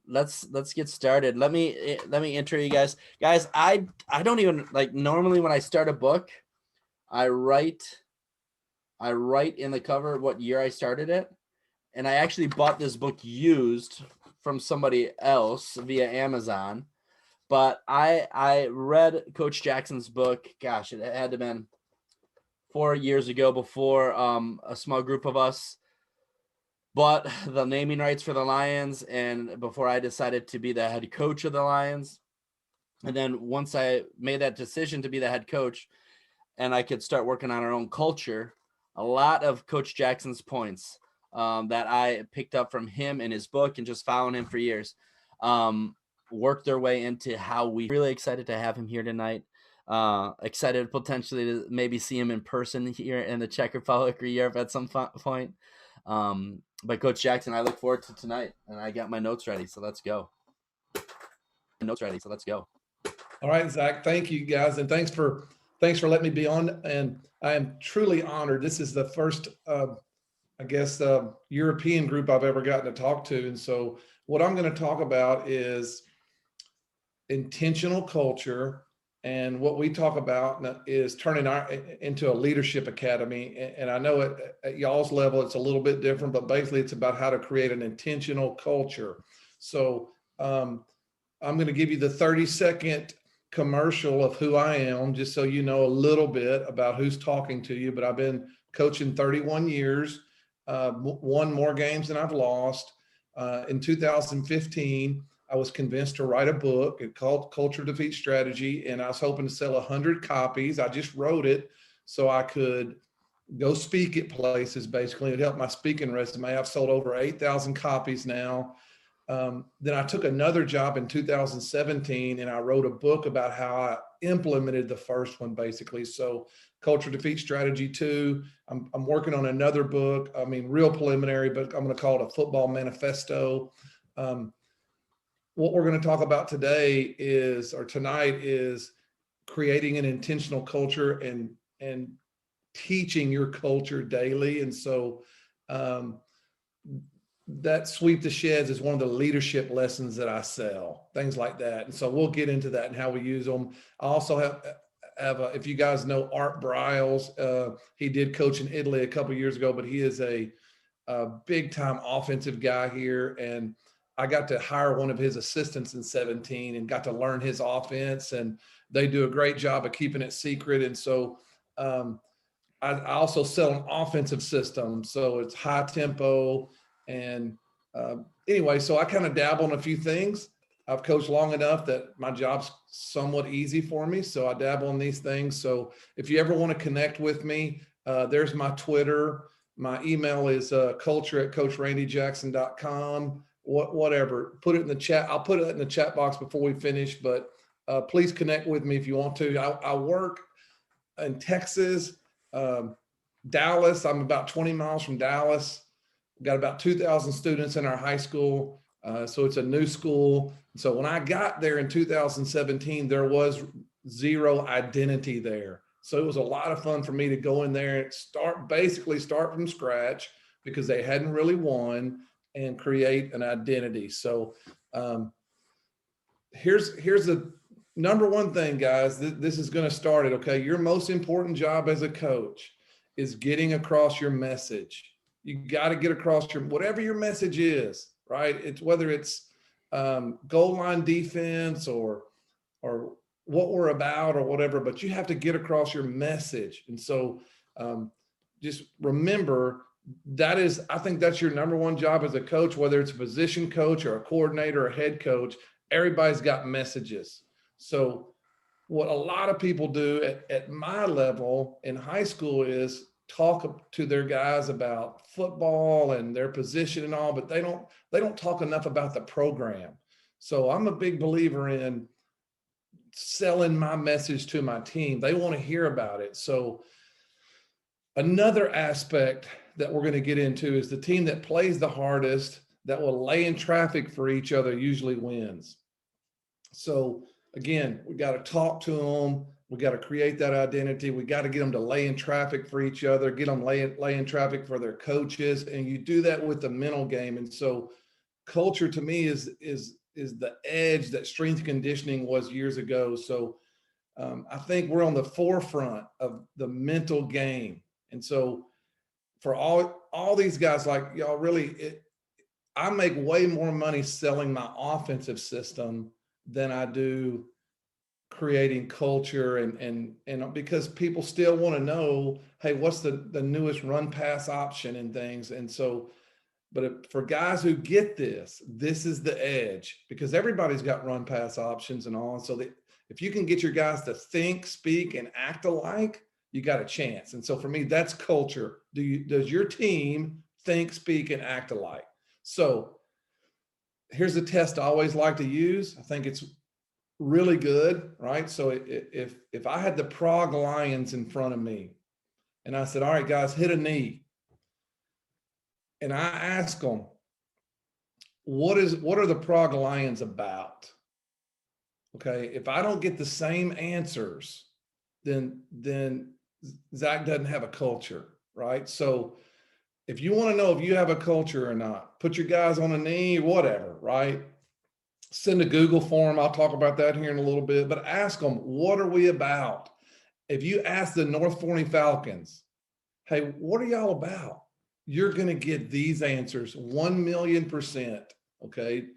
let's get started. Let me intro you guys. Guys, I don't even like normally when I start a book, I write in the cover what year I started it. And I actually bought this book used from somebody else via Amazon. But I read Coach Jackson's book. Gosh, it had to have been 4 years ago before a small group of us bought the naming rights for the Lions, and before I decided to be the head coach of the Lions. And then once I made that decision to be the head coach and I could start working on our own culture, a lot of Coach Jackson's points that I picked up from him in his book and just following him for years worked their way into how we really excited to have him here tonight. Excited potentially to maybe see him in person here in the Czech Republic or Europe at some point. But Coach Jackson, I look forward to tonight, and I got my notes ready, so let's go. All right, Zach. Thank you, guys, and thanks for letting me be on. And I am truly honored. This is the first, European group I've ever gotten to talk to, and so what I'm going to talk about is intentional culture. And what we talk about is turning into a leadership academy. And I know at y'all's level, it's a little bit different, but basically it's about how to create an intentional culture. So I'm going to give you the 30-second commercial of who I am, just so you know a little bit about who's talking to you. But I've been coaching 31 years, won more games than I've lost. In 2015, I was convinced to write a book. It's called Culture Defeats Strategy, and I was hoping to sell 100 copies. I just wrote it so I could go speak at places, basically. It helped my speaking resume. I've sold over 8,000 copies now. Then I took another job in 2017, and I wrote a book about how I implemented the first one, basically. So Culture Defeats Strategy 2. I'm working on another book. I mean, real preliminary, but I'm going to call it a football manifesto. What we're going to talk about tonight is creating an intentional culture and teaching your culture daily. And so that sweep the sheds is one of the leadership lessons that I sell, things like that. And so we'll get into that and how we use them. I also have if you guys know Art Briles, he did coach in Italy a couple of years ago, but he is a big time offensive guy here. And I got to hire one of his assistants in 17 and got to learn his offense, and they do a great job of keeping it secret. And so I also sell an offensive system. So it's high tempo. And anyway, so I kind of dabble in a few things. I've coached long enough that my job's somewhat easy for me. So I dabble in these things. So if you ever want to connect with me, there's my Twitter. My email is culture@coachrandyjackson.com. Whatever, put it in the chat. I'll put it in the chat box before we finish, but please connect with me if you want to. I work in Texas, Dallas. I'm about 20 miles from Dallas. We've got about 2,000 students in our high school. So it's a new school. So when I got there in 2017, there was zero identity there. So it was a lot of fun for me to go in there and start from scratch, because they hadn't really won, and create an identity. So here's the number one thing, guys. This is going to start it. Okay. Your most important job as a coach is getting across your message. You got to get across whatever your message is, right? It's whether it's goal line defense or what we're about or whatever, but you have to get across your message. And so just remember, I think that's your number one job as a coach, whether it's a position coach or a coordinator or a head coach. Everybody's got messages. So what a lot of people do at my level in high school is talk to their guys about football and their position and all, but they don't talk enough about the program. So I'm a big believer in selling my message to my team. They want to hear about it. So another aspect that we're going to get into is the team that plays the hardest, that will lay in traffic for each other, usually wins. So again, we got to talk to them. We got to create that identity. We got to get them to lay in traffic for each other, get them lay in traffic for their coaches. And you do that with the mental game. And so culture to me is the edge that strength conditioning was years ago. So I think we're on the forefront of the mental game. And so for all these guys, like y'all, really, I make way more money selling my offensive system than I do creating culture, and because people still want to know, hey, what's the newest run pass option and things. And so, but for guys who get this is the edge, because everybody's got run pass options and all. And so if you can get your guys to think, speak, and act alike, you got a chance. And so for me, that's culture. Does your team think, speak, and act alike? So here's a test I always like to use. I think it's really good, right? So if I had the Prague Lions in front of me and I said, all right, guys, hit a knee. And I ask them, what are the Prague Lions about? Okay. If I don't get the same answers, then Zach doesn't have a culture, right? So if you want to know if you have a culture or not, put your guys on a knee, whatever, right? Send a Google form. I'll talk about that here in a little bit, but ask them, what are we about? If you ask the North Forney Falcons, hey, what are y'all about? You're going to get these answers 1,000,000%. Okay.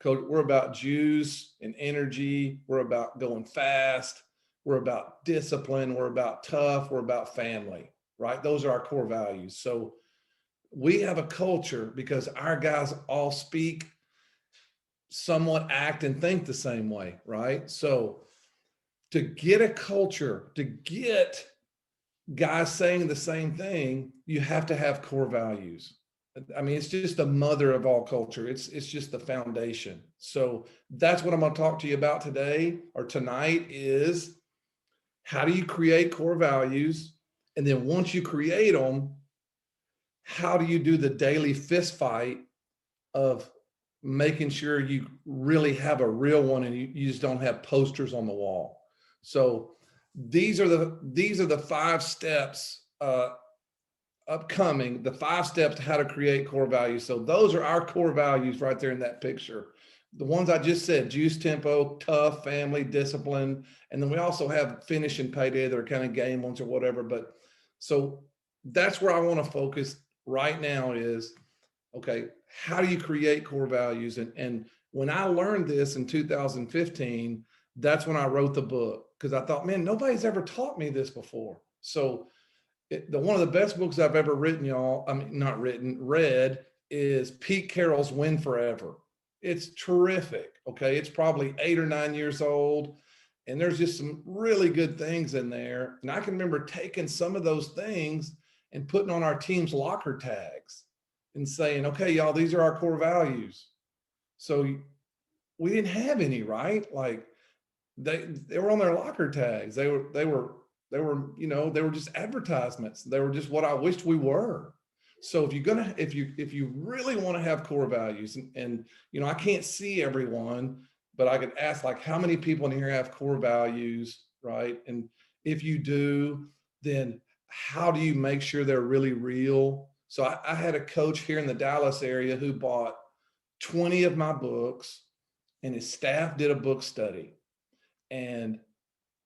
Coach, we're about juice and energy. We're about going fast. We're about discipline. We're about tough. We're about family, right? Those are our core values. So we have a culture because our guys all speak, somewhat act, and think the same way, right? So to get a culture, to get guys saying the same thing, you have to have core values. I mean, it's just the mother of all culture. It's just the foundation. So that's what I'm going to talk to you about today or tonight is how do you create core values? And then once you create them, how do you do the daily fist fight of making sure you really have a real one and you just don't have posters on the wall? So these are the 5 steps upcoming, the 5 steps to how to create core values. So those are our core values right there in that picture. The ones I just said, juice, tempo, tough, family, discipline. And then we also have finish and payday that are kind of game ones or whatever. But so that's where I want to focus right now is, okay, how do you create core values? And when I learned this in 2015, that's when I wrote the book, because I thought, man, nobody's ever taught me this before. So one of the best books I've ever written, y'all, I mean, not written, read, is Pete Carroll's Win Forever. It's terrific. Okay. It's probably 8 or 9 years old. And there's just some really good things in there. And I can remember taking some of those things and putting on our team's locker tags and saying, okay, y'all, these are our core values. So we didn't have any, right? Like they were on their locker tags. They were, they were just advertisements. They were just what I wished we were. So if you really want to have core values, and I can't see everyone, but I could ask, like, how many people in here have core values, right? And if you do, then how do you make sure they're really real? So I had a coach here in the Dallas area who bought 20 of my books, and his staff did a book study. And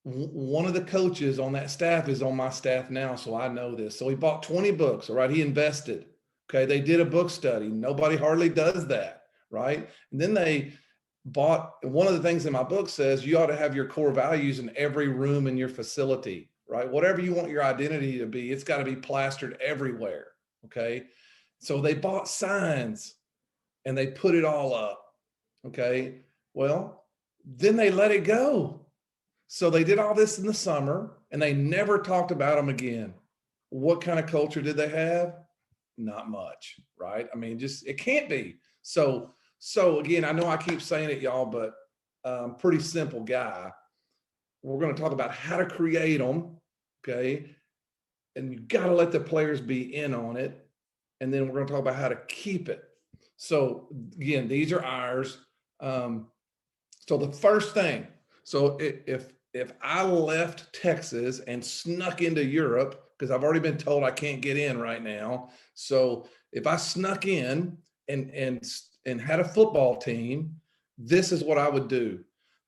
one of the coaches on that staff is on my staff now, so I know this. So he bought 20 books, all right? He invested. Okay, they did a book study. Nobody hardly does that, right? And then they bought, one of the things in my book says you ought to have your core values in every room in your facility, right? Whatever you want your identity to be, it's got to be plastered everywhere, okay? So they bought signs and they put it all up, okay? Well, then they let it go. So they did all this in the summer and they never talked about them again. What kind of culture did they have? Not much, right? I mean, just, it can't be. So again, I know I keep saying it, y'all, but pretty simple guy. We're going to talk about how to create them, okay? And you got to let the players be in on it. And then we're going to talk about how to keep it. So again, these are ours. So the first thing, so if I left Texas and snuck into Europe, because I've already been told I can't get in right now. So if I snuck in and and had a football team, this is what I would do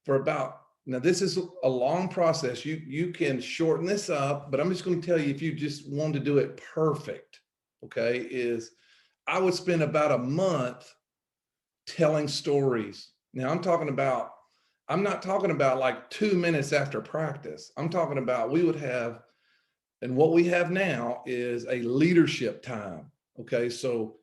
for about, now this is a long process. You can shorten this up, but I'm just going to tell you, if you just want to do it perfect, okay, is I would spend about a month telling stories. Now I'm not talking about like 2 minutes after practice. I'm talking about we would have, and what we have now is a leadership time. Okay. So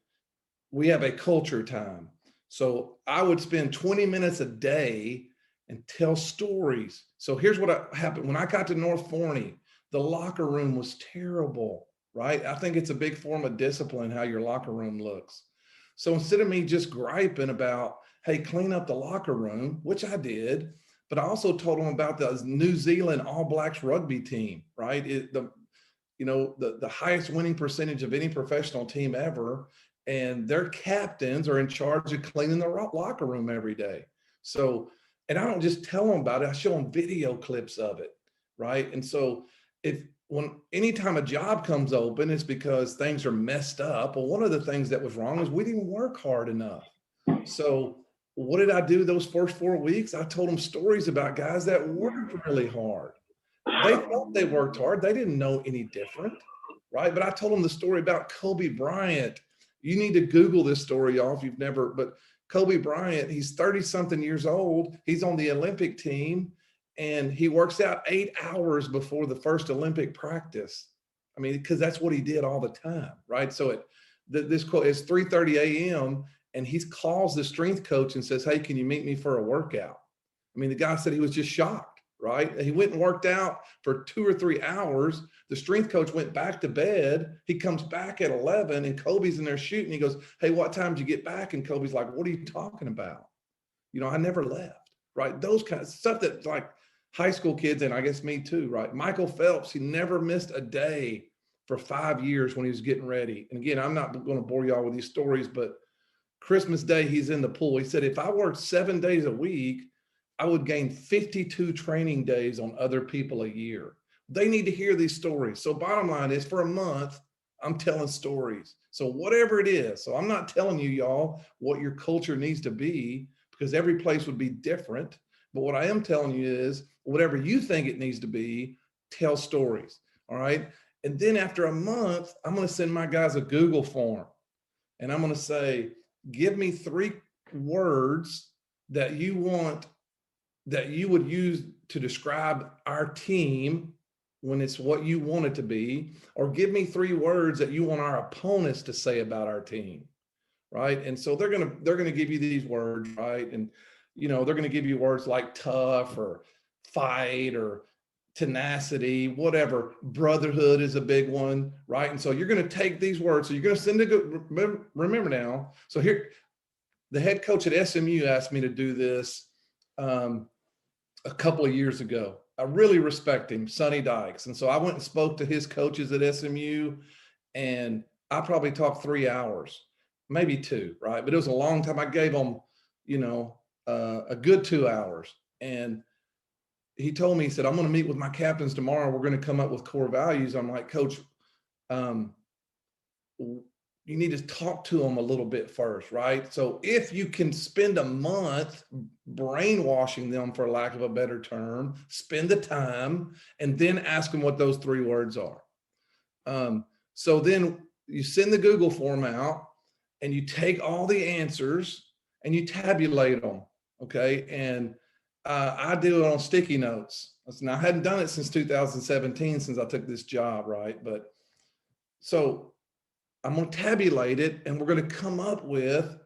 we have a culture time. So I would spend 20 minutes a day and tell stories. So here's what happened. When I got to North Forney, the locker room was terrible, right? I think it's a big form of discipline, how your locker room looks. So instead of me just griping about, hey, clean up the locker room, which I did, but I also told them about the New Zealand All Blacks rugby team, right? The highest winning percentage of any professional team ever. And their captains are in charge of cleaning the locker room every day. So, and I don't just tell them about it, I show them video clips of it, right? And so anytime a job comes open, it's because things are messed up. Well, one of the things that was wrong is we didn't work hard enough. So what did I do those first 4 weeks? I told them stories about guys that worked really hard. They thought they worked hard. They didn't know any different, right? But I told them the story about Kobe Bryant. You need to Google this story, y'all, if you've never, but Kobe Bryant, he's 30 something years old. He's on the Olympic team and he works out 8 hours before the first Olympic practice. I mean, because that's what he did all the time, right? So this quote is 3:30 a.m. and he calls the strength coach and says, hey, can you meet me for a workout? I mean, the guy said he was just shocked, right? He went and worked out for 2 or 3 hours. The strength coach went back to bed. He comes back at 11 and Kobe's in there shooting. He goes, hey, what time did you get back? And Kobe's like, what are you talking about? I never left, right? Those kind of stuff that like high school kids, and I guess me too, right? Michael Phelps, he never missed a day for 5 years when he was getting ready. And again, I'm not going to bore y'all with these stories, but Christmas Day, he's in the pool. He said, if I worked 7 days a week, I would gain 52 training days on other people a year. They need to hear these stories. So bottom line is, for a month, I'm telling stories. So whatever it is, so I'm not telling you, y'all, what your culture needs to be, because every place would be different. But what I am telling you is, whatever you think it needs to be, tell stories. All right. And then after a month, I'm going to send my guys a Google form. And I'm going to say, give me 3 words that you would use to describe our team when it's what you want it to be, or give me 3 words that you want our opponents to say about our team, right? And so they're gonna give you these words, right? And they're gonna give you words like tough or fight or tenacity, whatever. Brotherhood is a big one, right? And so you're gonna take these words. So you're gonna send remember now. So here, the head coach at SMU asked me to do this a couple of years ago. I really respect him, Sonny Dykes. And so I went and spoke to his coaches at SMU, and I probably talked 3 hours, maybe 2, right? But it was a long time. I gave them, a good 2 hours. And he told me, he said, I'm going to meet with my captains tomorrow. We're going to come up with core values. I'm like, Coach, you need to talk to them a little bit first, right? So if you can spend a month brainwashing them, for lack of a better term, spend the time and then ask them what those 3 words are. So then you send the Google form out and you take all the answers and you tabulate them, okay? And I do it on sticky notes. Now, I hadn't done it since 2017, since I took this job, right? But so I'm going to tabulate it, and we're going to come up with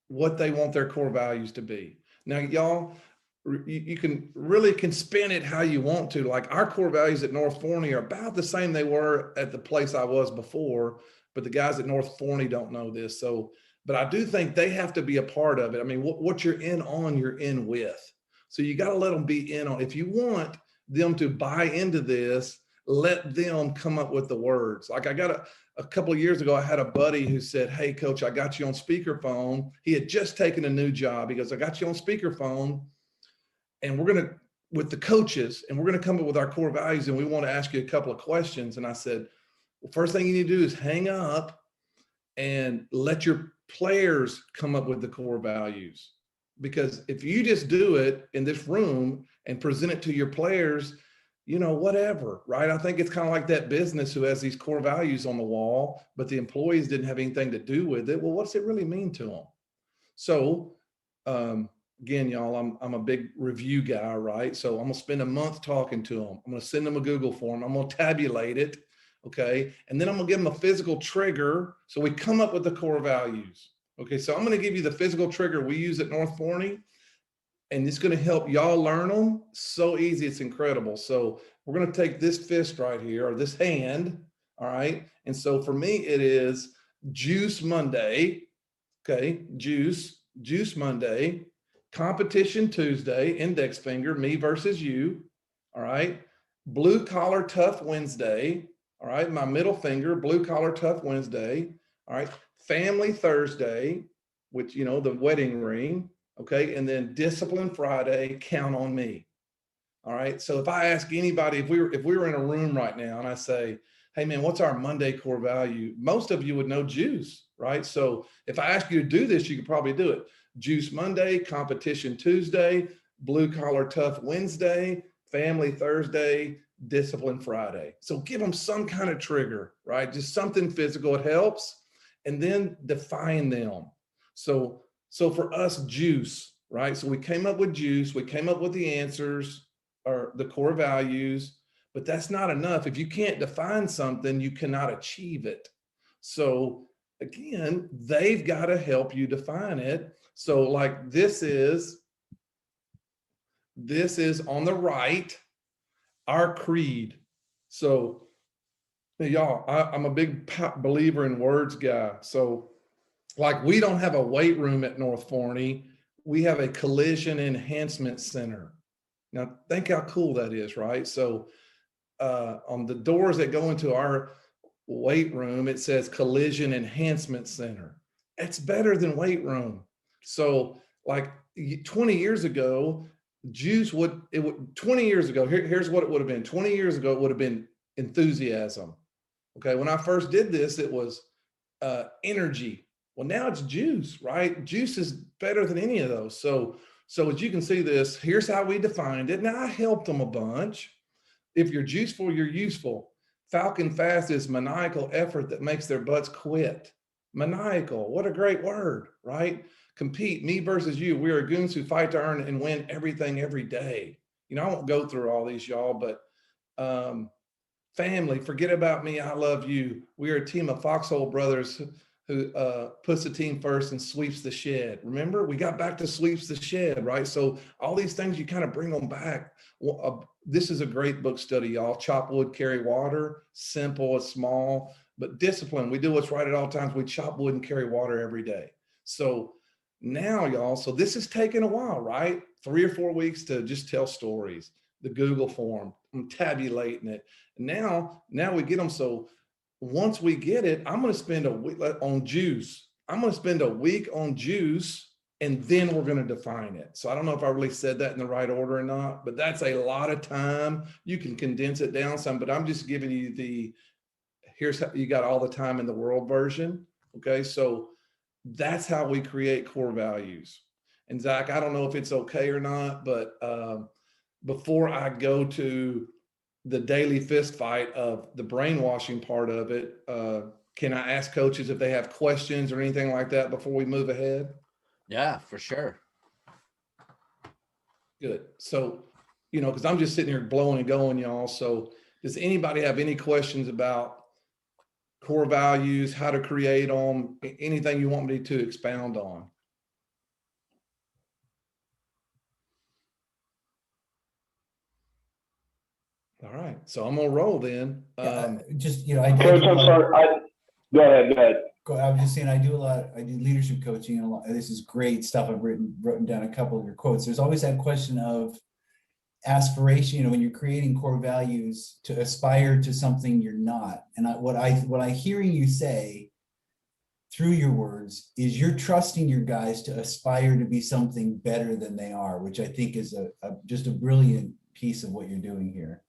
what they want their core values to be. Now, y'all, you can spin it how you want to. Like, our core values at North Forney are about the same they were at the place I was before, but the guys at North Forney don't know this. So, but I do think they have to be a part of it. I mean, what you're in on, you're in with. So you got to let them be in on. If you want them to buy into this, let them come up with the words. Like, I got a couple of years ago, I had a buddy who said, hey, Coach, I got you on speakerphone. He had just taken a new job. He goes, I got you on speakerphone, and we're going to, with the coaches, and we're going to come up with our core values, and we want to ask you a couple of questions. And I said, well, first thing you need to do is hang up and let your players come up with the core values. Because if you just do it in this room and present it to your players, you know, whatever, right? I think it's kind of like that business who has these core values on the wall, but the employees didn't have anything to do with it. Well, what's it really mean to them? So, again, y'all, I'm a big review guy, right? So I'm gonna spend a month talking to them. I'm gonna send them a Google form. I'm gonna tabulate it, okay? And then I'm gonna give them a physical trigger. So we come up with the core values. Okay, so I'm gonna give you the physical trigger we use at North Forney, and it's gonna help y'all learn them. So easy, it's incredible. So we're gonna take this fist right here, or this hand, all right? And so for me, it is Juice Monday, okay? Juice Monday, Competition Tuesday, index finger, me versus you, all right? Blue Collar Tough Wednesday, all right? My middle finger, Blue Collar Tough Wednesday, all right? Family Thursday, which, you know, the wedding ring, okay? And then Discipline Friday, count on me. All right. So if I ask anybody, if we were in a room right now and I say, hey man, what's our Monday core value? Most of you would know juice, right? So if I ask you to do this, you could probably do it. Juice Monday, Competition Tuesday, Blue Collar Tough Wednesday, Family Thursday, Discipline Friday. So give them some kind of trigger, right? Just something physical, it helps. And then define them. So for us, juice, right? So we came up with juice, we came up with the answers or the core values, but that's not enough. If you can't define something, you cannot achieve it. So again, they've got to help you define it. So like this is on the right, our creed. So y'all, I'm a big believer in words guy. So like we don't have a weight room at North Forney. We have a collision enhancement center. Now think how cool that is, right? So on the doors that go into our weight room, it says collision enhancement center. It's better than weight room. So like 20 years ago, here's what it would have been. 20 years ago, it would have been enthusiasm. Okay, when I first did this, it was energy. Well, now it's juice, right? Juice is better than any of those. So as you can see this, here's how we defined it. Now I helped them a bunch. If you're juiceful, you're useful. Falcon fast is maniacal effort that makes their butts quit. Maniacal, what a great word, right? Compete, me versus you. We are goons who fight to earn and win everything every day. You know, I won't go through all these, y'all, but family, forget about me, I love you. We are a team of foxhole brothers who puts the team first and sweeps the shed. Remember, we got back to sweeps the shed, right? So all these things, you kind of bring them back. This is a great book study, y'all. Chop wood, carry water. Simple, it's small, but discipline. We do what's right at all times. We chop wood and carry water every day. So now, y'all, so this has taken a while, right? 3 or 4 weeks to just tell stories. The Google form, I'm tabulating it. Now we get them. So once we get it, I'm going to spend a week on juice. I'm going to spend a week on juice, and then we're going to define it. So I don't know if I really said that in the right order or not, but that's a lot of time. You can condense it down some, but I'm just giving you here's how you got all the time in the world version. Okay. So that's how we create core values. And Zach, I don't know if it's okay or not, but before I go to the daily fist fight of the brainwashing part of it, can I ask coaches if they have questions or anything like that before we move ahead? Yeah, for sure. Good. So, you know, because I'm just sitting here blowing and going, y'all. So does anybody have any questions about core values, how to create them, anything you want me to expound on? All right, so I'm gonna roll then. Just, I Coach, I'm sorry. Go ahead. I was just saying, I do leadership coaching, and this is great stuff. I've written down a couple of your quotes. There's always that question of aspiration, when you're creating core values, to aspire to something you're not. And what I hearing you say through your words is you're trusting your guys to aspire to be something better than they are, which I think is just a brilliant piece of what you're doing here.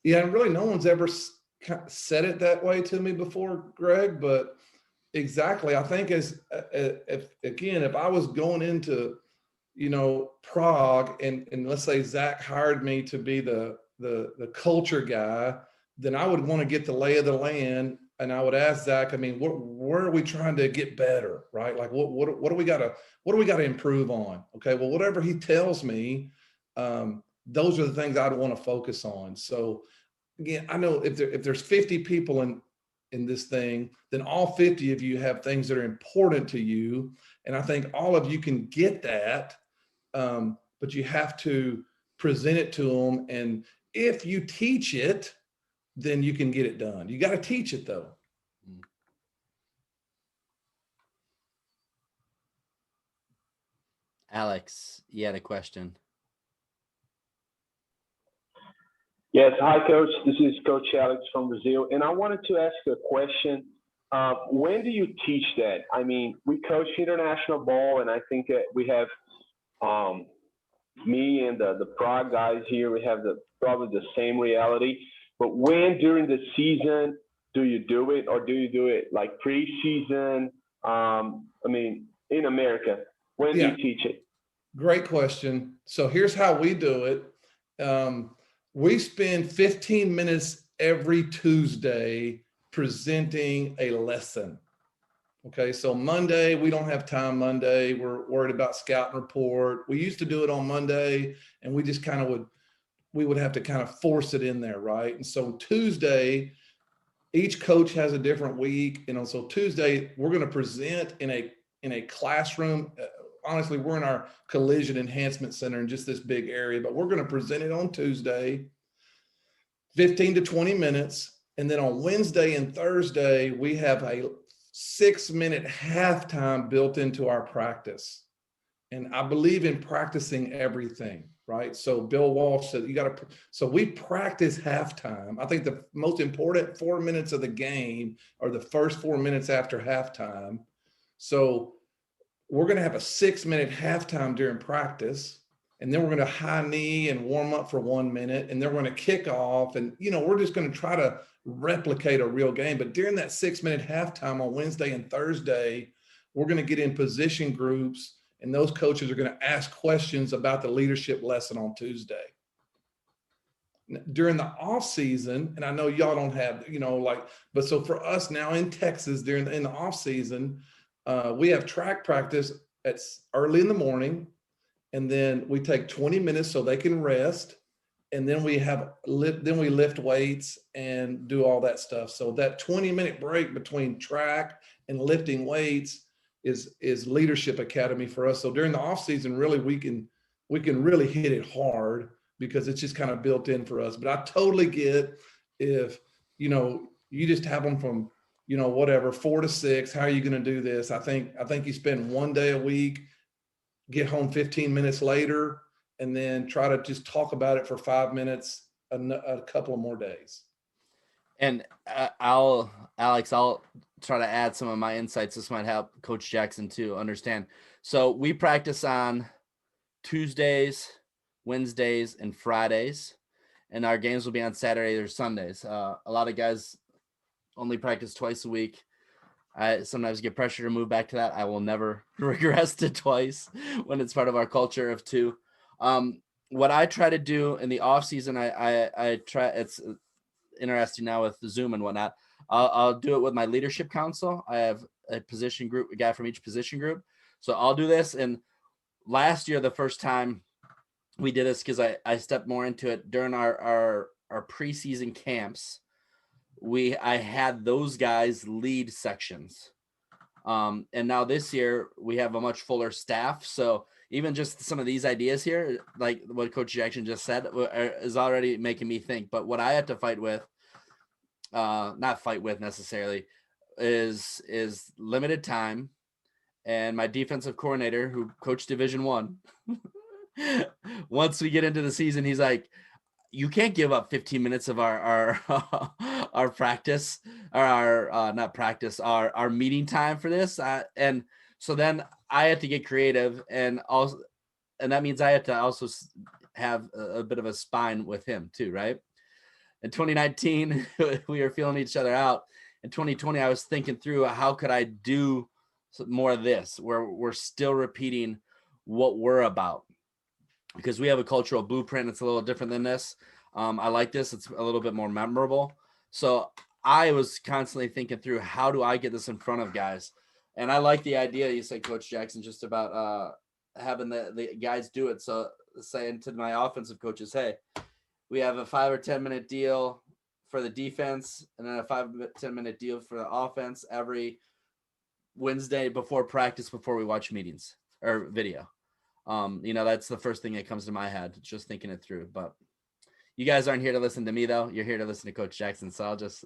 Yeah, and really no one's ever said it that way to me before, Greg, but exactly. I think if I was going into, Prague and let's say Zach hired me to be the culture guy, then I would want to get the lay of the land. And I would ask Zach, I mean, where are we trying to get better? Right? Like what do we gotta improve on? Okay. Well, whatever he tells me, those are the things I'd want to focus on. So again, I know if there's 50 people in this thing, then all 50 of you have things that are important to you. And I think all of you can get that. But you have to present it to them. And if you teach it, then you can get it done. You got to teach it though. Alex, you had a question. Yes, hi, Coach. This is Coach Alex from Brazil, and I wanted to ask a question. When do you teach that? I mean, we coach international ball, and I think that we have me and the Prague guys here. We have probably the same reality. But when during the season do you do it, or do you do it like preseason? I mean, in America, when do you teach it? Great question. So here's how we do it. We spend 15 minutes every Tuesday presenting a lesson. Okay, so Monday, we don't have time Monday. We're worried about scout and report. We used to do it on Monday, and we just we would have to kind of force it in there, right? And so Tuesday, each coach has a different week. And so Tuesday, we're going to present in a classroom. Honestly, we're in our collision enhancement center in just this big area, but we're going to present it on Tuesday, 15 to 20 minutes. And then on Wednesday and Thursday, we have a 6-minute halftime built into our practice. And I believe in practicing everything, right? So Bill Walsh said, so we practice halftime. I think the most important 4 minutes of the game are the first 4 minutes after halftime. So we're going to have a 6-minute halftime during practice, and then we're going to high knee and warm up for 1 minute, and then we're going to kick off. And, we're just going to try to replicate a real game. But during that 6-minute halftime on Wednesday and Thursday, we're going to get in position groups, and those coaches are going to ask questions about the leadership lesson on Tuesday. During the off season, and I know y'all don't have, but so for us now in Texas, in the off season, we have track practice at early in the morning, and then we take 20 minutes so they can rest, and then we lift weights and do all that stuff. So that 20-minute break between track and lifting weights is Leadership Academy for us. So during the off season, really we can really hit it hard because it's just kind of built in for us. But I totally get if you just have them from whatever 4 to 6. How are you going to do this? I think you spend 1 day a week, get home 15 minutes later, and then try to just talk about it for 5 minutes a couple of more days. And Alex, I'll try to add some of my insights. This might help Coach Jackson to understand. So we practice on Tuesdays, Wednesdays, and Fridays, and our games will be on Saturdays or Sundays. A lot of guys only practice twice a week. I sometimes get pressure to move back to that. I will never regress to twice when it's part of our culture of 2. What I try to do in the off season, I try, it's interesting now with Zoom and whatnot. I'll do it with my leadership council. I have a position group, a guy from each position group. So I'll do this. And last year, the first time we did this, because I stepped more into it during our preseason camps, I had those guys lead sections. And now this year we have a much fuller staff. So even just some of these ideas here, like what Coach Jackson just said, is already making me think. But what I have to fight with, not fight with necessarily, is limited time. And my defensive coordinator, who coached Division I, once we get into the season, he's like, you can't give up 15 minutes of our practice, or our not practice, our meeting time for this. And so then I had to get creative, and that means I had to also have a bit of a spine with him too, right? In 2019, we were feeling each other out, in 2020, I was thinking through how could I do more of this, where we're still repeating what we're about, because we have a cultural blueprint. It's a little different than this. I like this. It's a little bit more memorable. So I was constantly thinking through, how do I get this in front of guys? And I like the idea you said, Coach Jackson, just about having the guys do it. So saying to my offensive coaches, hey, we have a 5 or 10 minute deal for the defense, and then a 5 or 10 minute deal for the offense every Wednesday before practice, before we watch meetings or video. That's the first thing that comes to my head, just thinking it through. But you guys aren't here to listen to me, though. You're here to listen to Coach Jackson. So I'll just.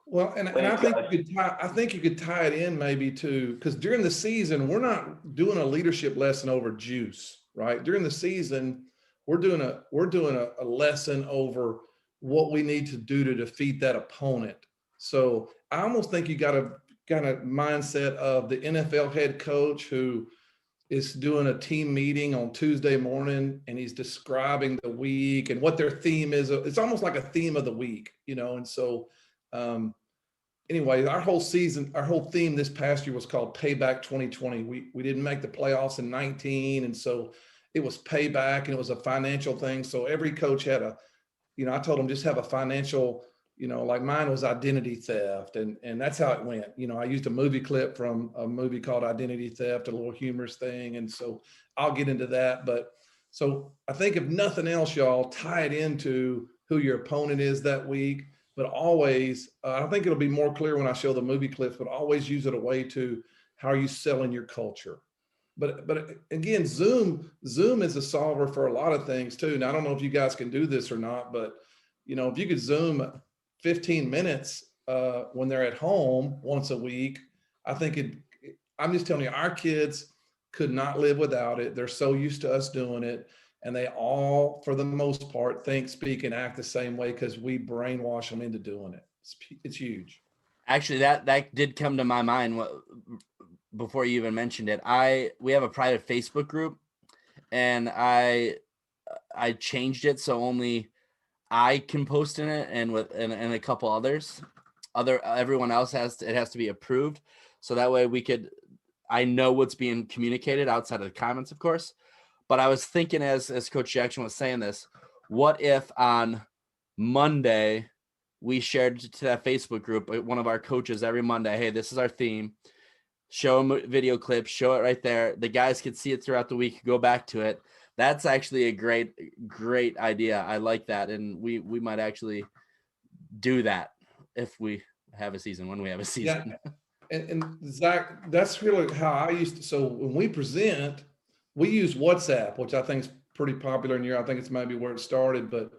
Well, and I think you could tie it in maybe to, because during the season, we're not doing a leadership lesson over juice, right? During the season, we're doing a lesson over what we need to do to defeat that opponent. So I almost think you got a kind of mindset of the NFL head coach who is doing a team meeting on Tuesday morning, and he's describing the week and what their theme is. It's almost like a theme of the week, and so anyway, our whole theme this past year was called Payback 2020. We didn't make the playoffs in 19, and so it was payback, and it was a financial thing. So every coach had I told them, just have a financial, like mine was identity theft, and that's how it went. I used a movie clip from a movie called Identity Theft, a little humorous thing, and so I'll get into that. But so I think if nothing else, y'all tie it into who your opponent is that week. But always, I think it'll be more clear when I show the movie clips, but always use it a way to how are you selling your culture. But again, Zoom is a solver for a lot of things too. Now, I don't know if you guys can do this or not, but if you could Zoom 15 minutes when they're at home once a week, I think I'm just telling you, our kids could not live without it. They're so used to us doing it. And they all, for the most part, think, speak, and act the same way because we brainwash them into doing it. It's huge. Actually, that did come to my mind before you even mentioned it. We have a private Facebook group, and I changed it so only I can post in it, and a couple others. Everyone else has to be approved, so that way I know what's being communicated outside of the comments, of course. But I was thinking, as Coach Jackson was saying this, what if on Monday we shared to that Facebook group, one of our coaches every Monday, hey, this is our theme, show them a video clip, show it right there. The guys could see it throughout the week, go back to it. That's actually a great idea. I like that. And we might actually do that if we have a season, when we have a season. Yeah. And Zach, that's really how I used to. So when we present, we use WhatsApp, which I think is pretty popular in here. I think it's maybe where it started. But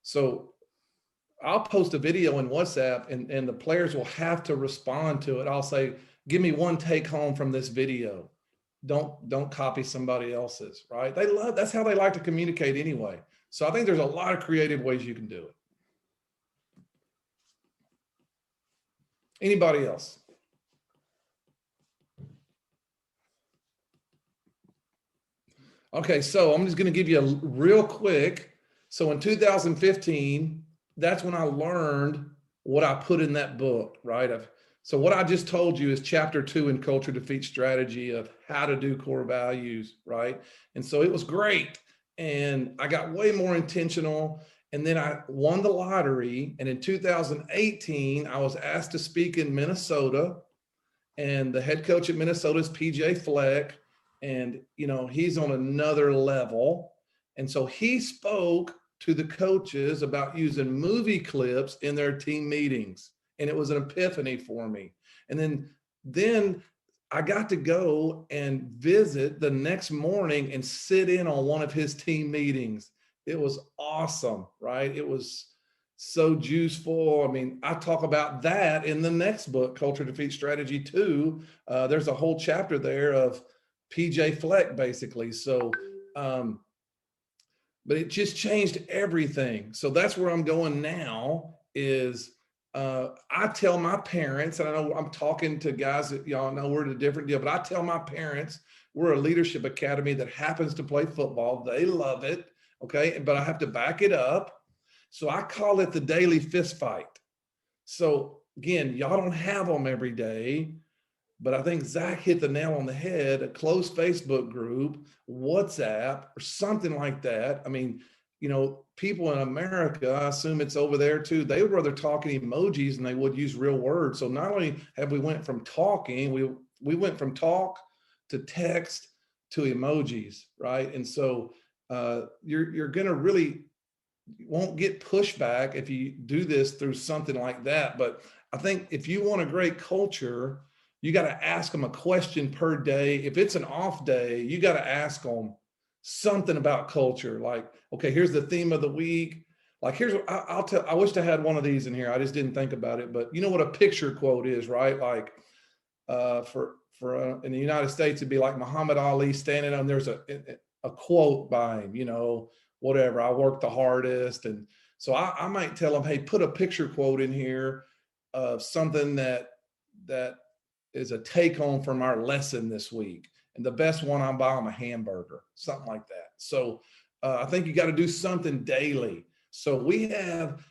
so I'll post a video in WhatsApp, and the players will have to respond to it. I'll say, give me one take home from this video. Don't copy somebody else's, right? That's how they like to communicate anyway. So I think there's a lot of creative ways you can do it. Anybody else? Okay, so I'm just going to give you a real quick. So in 2015, that's when I learned what I put in that book, right? So what I just told you is chapter 2 in Culture Defeat Strategy of how to do core values, right? And so it was great. And I got way more intentional. And then I won the lottery. And in 2018, I was asked to speak in Minnesota. And the head coach at Minnesota is PJ Fleck. And, he's on another level. And so he spoke to the coaches about using movie clips in their team meetings. And it was an epiphany for me. And then I got to go and visit the next morning and sit in on one of his team meetings. It was awesome, right? It was so juiceful. I mean, I talk about that in the next book, Culture Defeat Strategy 2. There's a whole chapter there of PJ Fleck, basically. So, but it just changed everything. So that's where I'm going now is I tell my parents, and I know I'm talking to guys that y'all know we're at a different deal, but I tell my parents we're a leadership academy that happens to play football. They love it. Okay. But I have to back it up. So I call it the daily fist fight. So again, y'all don't have them every day, but I think Zach hit the nail on the head. A closed Facebook group, WhatsApp, or something like that. I mean, you know, people in America, I assume it's over there too, they would rather talk in emojis than they would use real words. So not only have we went from talking, we went from talk to text to emojis, right? And so you're gonna really won't get pushback if you do this through something like that. But I think if you want a great culture, you got to ask them a question per day. If it's an off day, you got to ask them something about culture. Like, okay, here's the theme of the week. Like, here's what I'll tell. I wish I had one of these in here. I just didn't think about it. But you know what a picture quote is, right? Like, in the United States, it'd be like Muhammad Ali standing on. There's a quote by him. You know, whatever. I work the hardest, and so I might tell them, hey, put a picture quote in here of something that is a take home from our lesson this week. And the best one, I'll buy them a hamburger, something like that. So I think you got to do something daily. So we have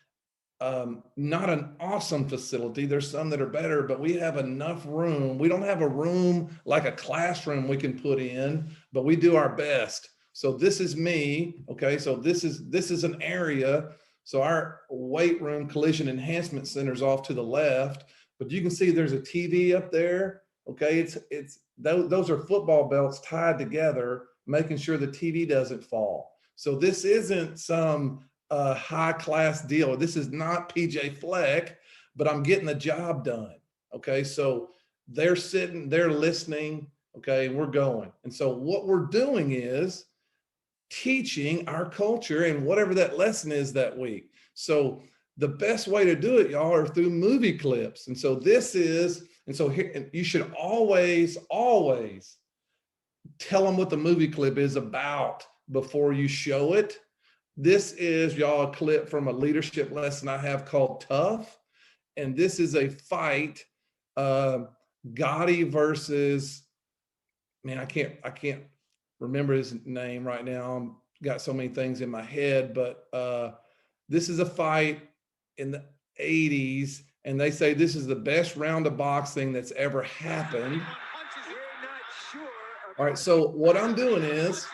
not an awesome facility. There's some that are better, but we have enough room. We don't have a room like a classroom we can put in, but we do our best. So this is me. Okay. So this is an area. So our weight room collision enhancement center is off to the left, but you can see there's a TV up there. Okay. It's those are football belts tied together, making sure the TV doesn't fall. So this isn't some high class deal. This is not PJ Fleck, but I'm getting the job done. Okay. So they're sitting, they're listening. Okay. And we're going. And so what we're doing is teaching our culture and whatever that lesson is that week. So the best way to do it, y'all, are through movie clips. And so here, you should always tell them what the movie clip is about before you show it. This is, y'all, a clip from a leadership lesson I have called Tough. And this is a fight, Gotti versus, man, I can't remember his name right now. I've got so many things in my head, but this is a fight in the 80s, and they say this is the best round of boxing that's ever happened. All right, so what I'm doing is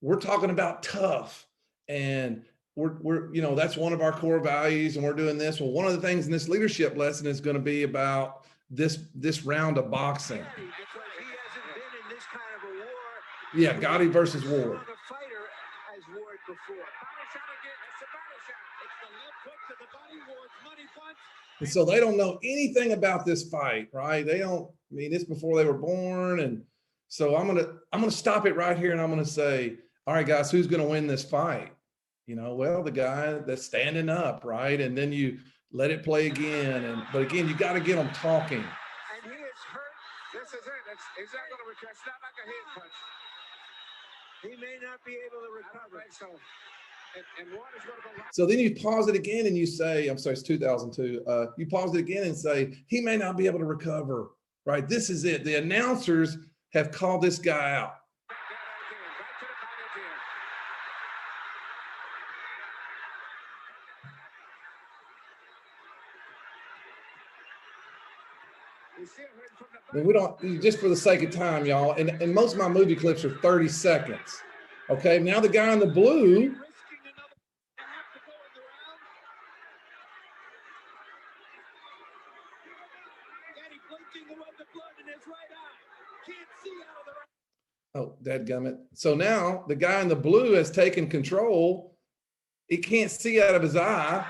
we're talking about tough, and we're you know, that's one of our core values, and we're doing this. Well, one of the things in this leadership lesson is going to be about this round of boxing. Yeah, Gotti versus Ward. And so they don't know anything about this fight, right? They don't, I mean, it's before they were born. And so I'm gonna stop it right here, and I'm gonna say, all right, guys, who's gonna win this fight? You know, well, the guy that's standing up, right? And then you let it play again. But again, you got to get them talking. And he is hurt. This is it. He's not going to recover. It's not like a head punch. He may not be able to recover. So then you pause it again and you say, I'm sorry, it's 2002. You pause it again and say, he may not be able to recover, right? This is it. The announcers have called this guy out. And we don't, just for the sake of time, y'all, and most of my movie clips are 30 seconds. Okay, now the guy in the blue. Oh, dadgummit. So now the guy in the blue has taken control. He can't see out of his eye.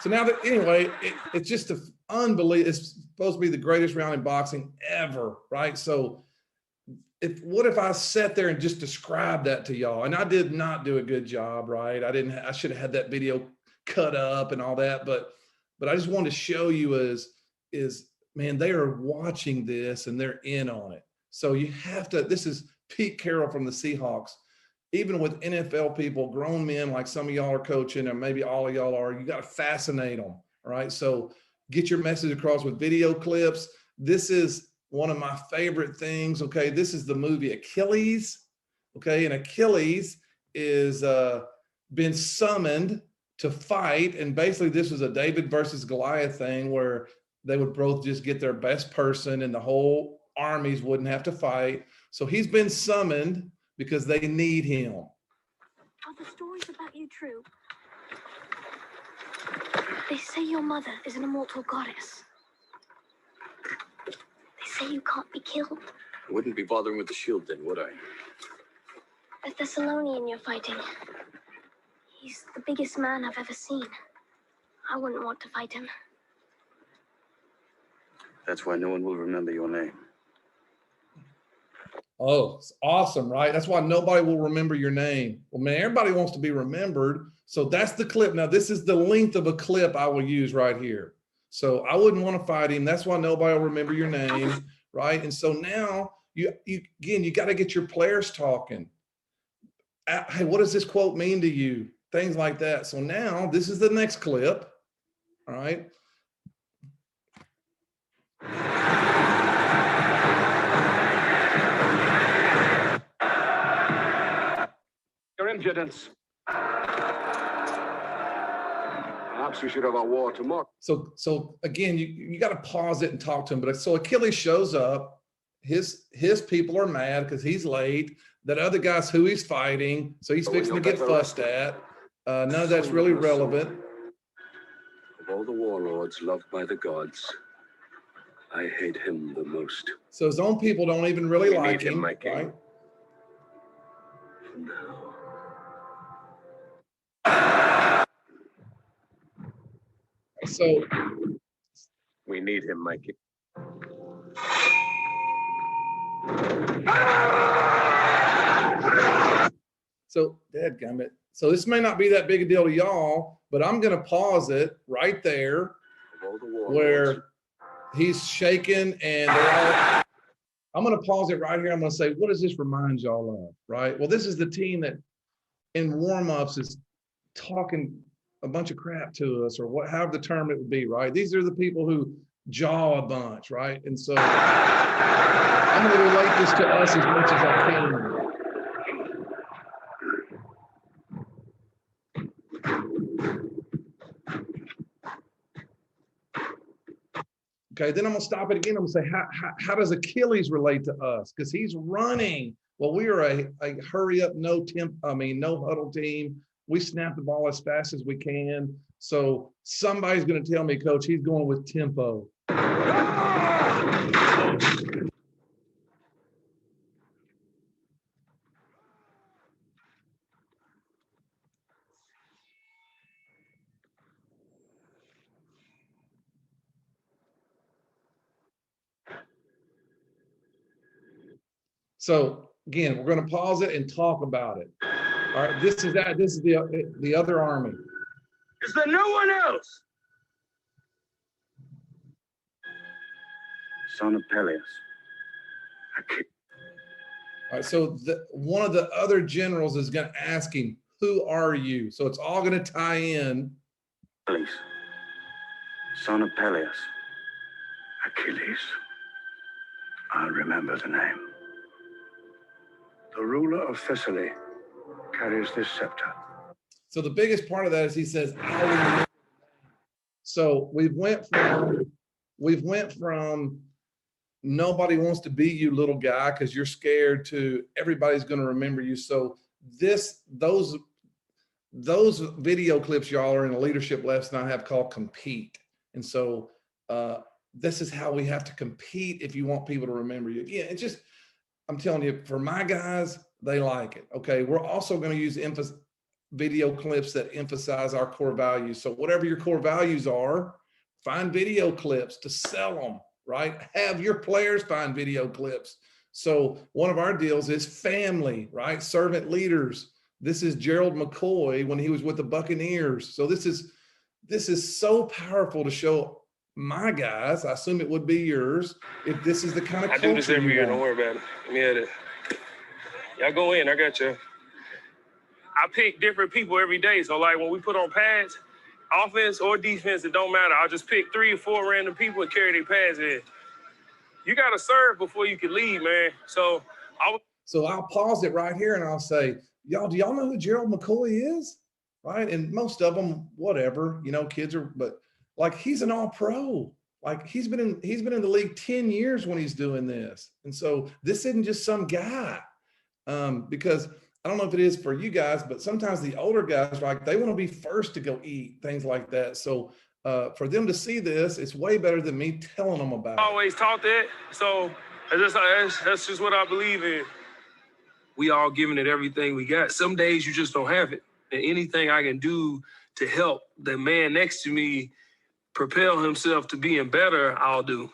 So now that, anyway, it's just unbelievable. It's supposed to be the greatest round in boxing ever, right? So what if I sat there and just described that to y'all? And I did not do a good job, right? I should have had that video cut up and all that, but I just wanted to show you is man, they are watching this and they're in on it. So you have to, this is Pete Carroll from the Seahawks. Even with NFL people, grown men like some of y'all are coaching, and maybe all of y'all are, you got to fascinate them, right? So get your message across with video clips. This is one of my favorite things, okay? This is the movie Achilles, okay? And Achilles is been summoned to fight. And basically this was a David versus Goliath thing where they would both just get their best person and the whole armies wouldn't have to fight. So he's been summoned because they need him. Are the stories about you true? They say your mother is an immortal goddess. They say you can't be killed. I wouldn't be bothering with the shield then, would I? The Thessalonian you're fighting. He's the biggest man I've ever seen. I wouldn't want to fight him. That's why no one will remember your name. Oh, it's awesome, right? That's why nobody will remember your name. Well, man, everybody wants to be remembered. So that's the clip. Now, this is the length of a clip I will use right here. So I wouldn't want to fight him. That's why nobody will remember your name, right? And so now you got to get your players talking. Hey, what does this quote mean to you? Things like that. So now this is the next clip, all right? Your impudence. Perhaps we should have our war tomorrow. So again, you got to pause it and talk to him. But so Achilles shows up. His people are mad because he's late. That other guy's who he's fighting, so he's fixing to get fussed at. None of that's really relevant. Of all the warlords loved by the gods, I hate him the most. So his own people don't even really We like need him, him, my king. right? For now. So We need him, my king. So, dadgummit. So this may not be that big a deal to y'all, but I'm going to pause it right there Of all the warlords, where he's shaking and they're all. I'm going to pause it right here. I'm going to say, what does this remind y'all of? Right. Well, this is the team that in warmups is talking a bunch of crap to us, or what, however the term it would be. Right. These are the people who jaw a bunch. Right. And so I'm going to relate this to us as much as I can. Okay, then I'm gonna stop it again. I'm gonna say, how does Achilles relate to us? Because he's running. Well, we are a hurry up, no huddle team. We snap the ball as fast as we can. So somebody's gonna tell me, Coach, he's going with tempo. So again, we're going to pause it and talk about it. All right, this is the other army. Is there no one else? Son of Peleus. All right, so one of the other generals is going to ask him, "Who are you?" So it's all going to tie in. Achilles. Son of Peleus. Achilles. I remember the name. The ruler of Thessaly carries this scepter. So the biggest part of that is he says, "I remember." So we went from nobody wants to be you, little guy, because you're scared, to everybody's going to remember you. So those video clips y'all are in a leadership lesson I have called Compete. And so this is how we have to compete if you want people to remember you. Again, it's just, I'm telling you, for my guys, they like it. Okay, we're also going to use video clips that emphasize our core values. So whatever your core values are, find video clips to sell them, right? Have your players find video clips. So one of our deals is family, right? Servant leaders. This is Gerald McCoy when he was with the Buccaneers. So this is so powerful to show my guys. I assume it would be yours if this is the kind of culture I do this every you year. want. Don't worry about it. Let me edit. Y'all go in. I got you. I pick different people every day. So like when we put on pads, offense or defense, it don't matter. I'll just pick 3 or 4 random people and carry their pads in. You got to serve before you can lead, man. So I'll pause it right here and I'll say, do y'all know who Gerald McCoy is? Right. And most of them, whatever, kids are, but like he's an all-pro. Like he's been in the league 10 years when he's doing this. And so this isn't just some guy. Because I don't know if it is for you guys, but sometimes the older guys, like they want to be first to go eat, things like that. So for them to see this, it's way better than me telling them about it. I always taught that. So that's just what I believe in. We all giving it everything we got. Some days you just don't have it. And anything I can do to help the man next to me propel himself to being better, I'll do.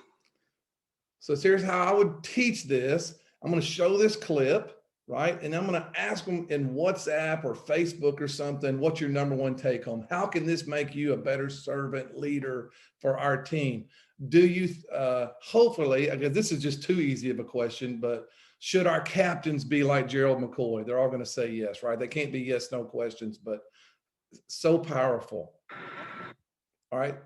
So here's how I would teach this. I'm going to show this clip. Right. And I'm going to ask them in WhatsApp or Facebook or something, what's your number one take home? How can this make you a better servant leader for our team? Do you, hopefully, again, this is just too easy of a question, but should our captains be like Gerald McCoy? They're all going to say yes, right? They can't be yes, no questions, but so powerful. All right.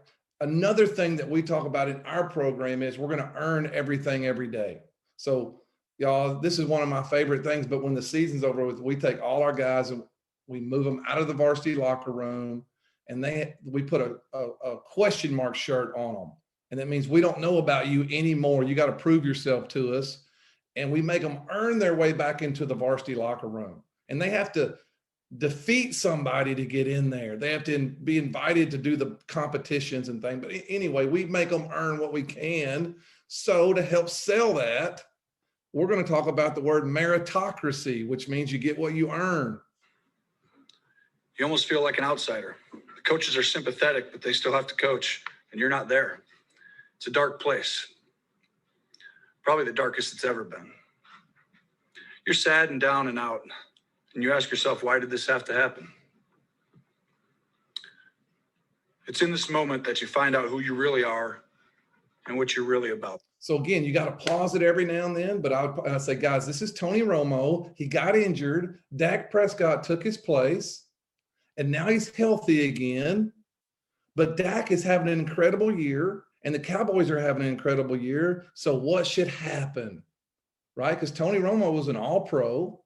Another thing that we talk about in our program is we're going to earn everything every day. So y'all, this is one of my favorite things, but when the season's over with, we take all our guys and we move them out of the varsity locker room and we put a question mark shirt on them. And that means we don't know about you anymore. You got to prove yourself to us. And we make them earn their way back into the varsity locker room. And they have to defeat somebody to get in there. They have to be invited to do the competitions and things. But anyway, we make them earn what we can. So to help sell that, we're going to talk about the word meritocracy, which means you get what you earn. You almost feel like an outsider. The coaches are sympathetic, but they still have to coach, and you're not there. It's a dark place. Probably the darkest it's ever been. You're sad and down and out, and you ask yourself, why did this have to happen? It's in this moment that you find out who you really are and what you're really about. So again, you got to pause it every now and then, but I say, guys, this is Tony Romo. He got injured. Dak Prescott took his place, and now he's healthy again. But Dak is having an incredible year, and the Cowboys are having an incredible year. So what should happen, right? Because Tony Romo was an all-pro.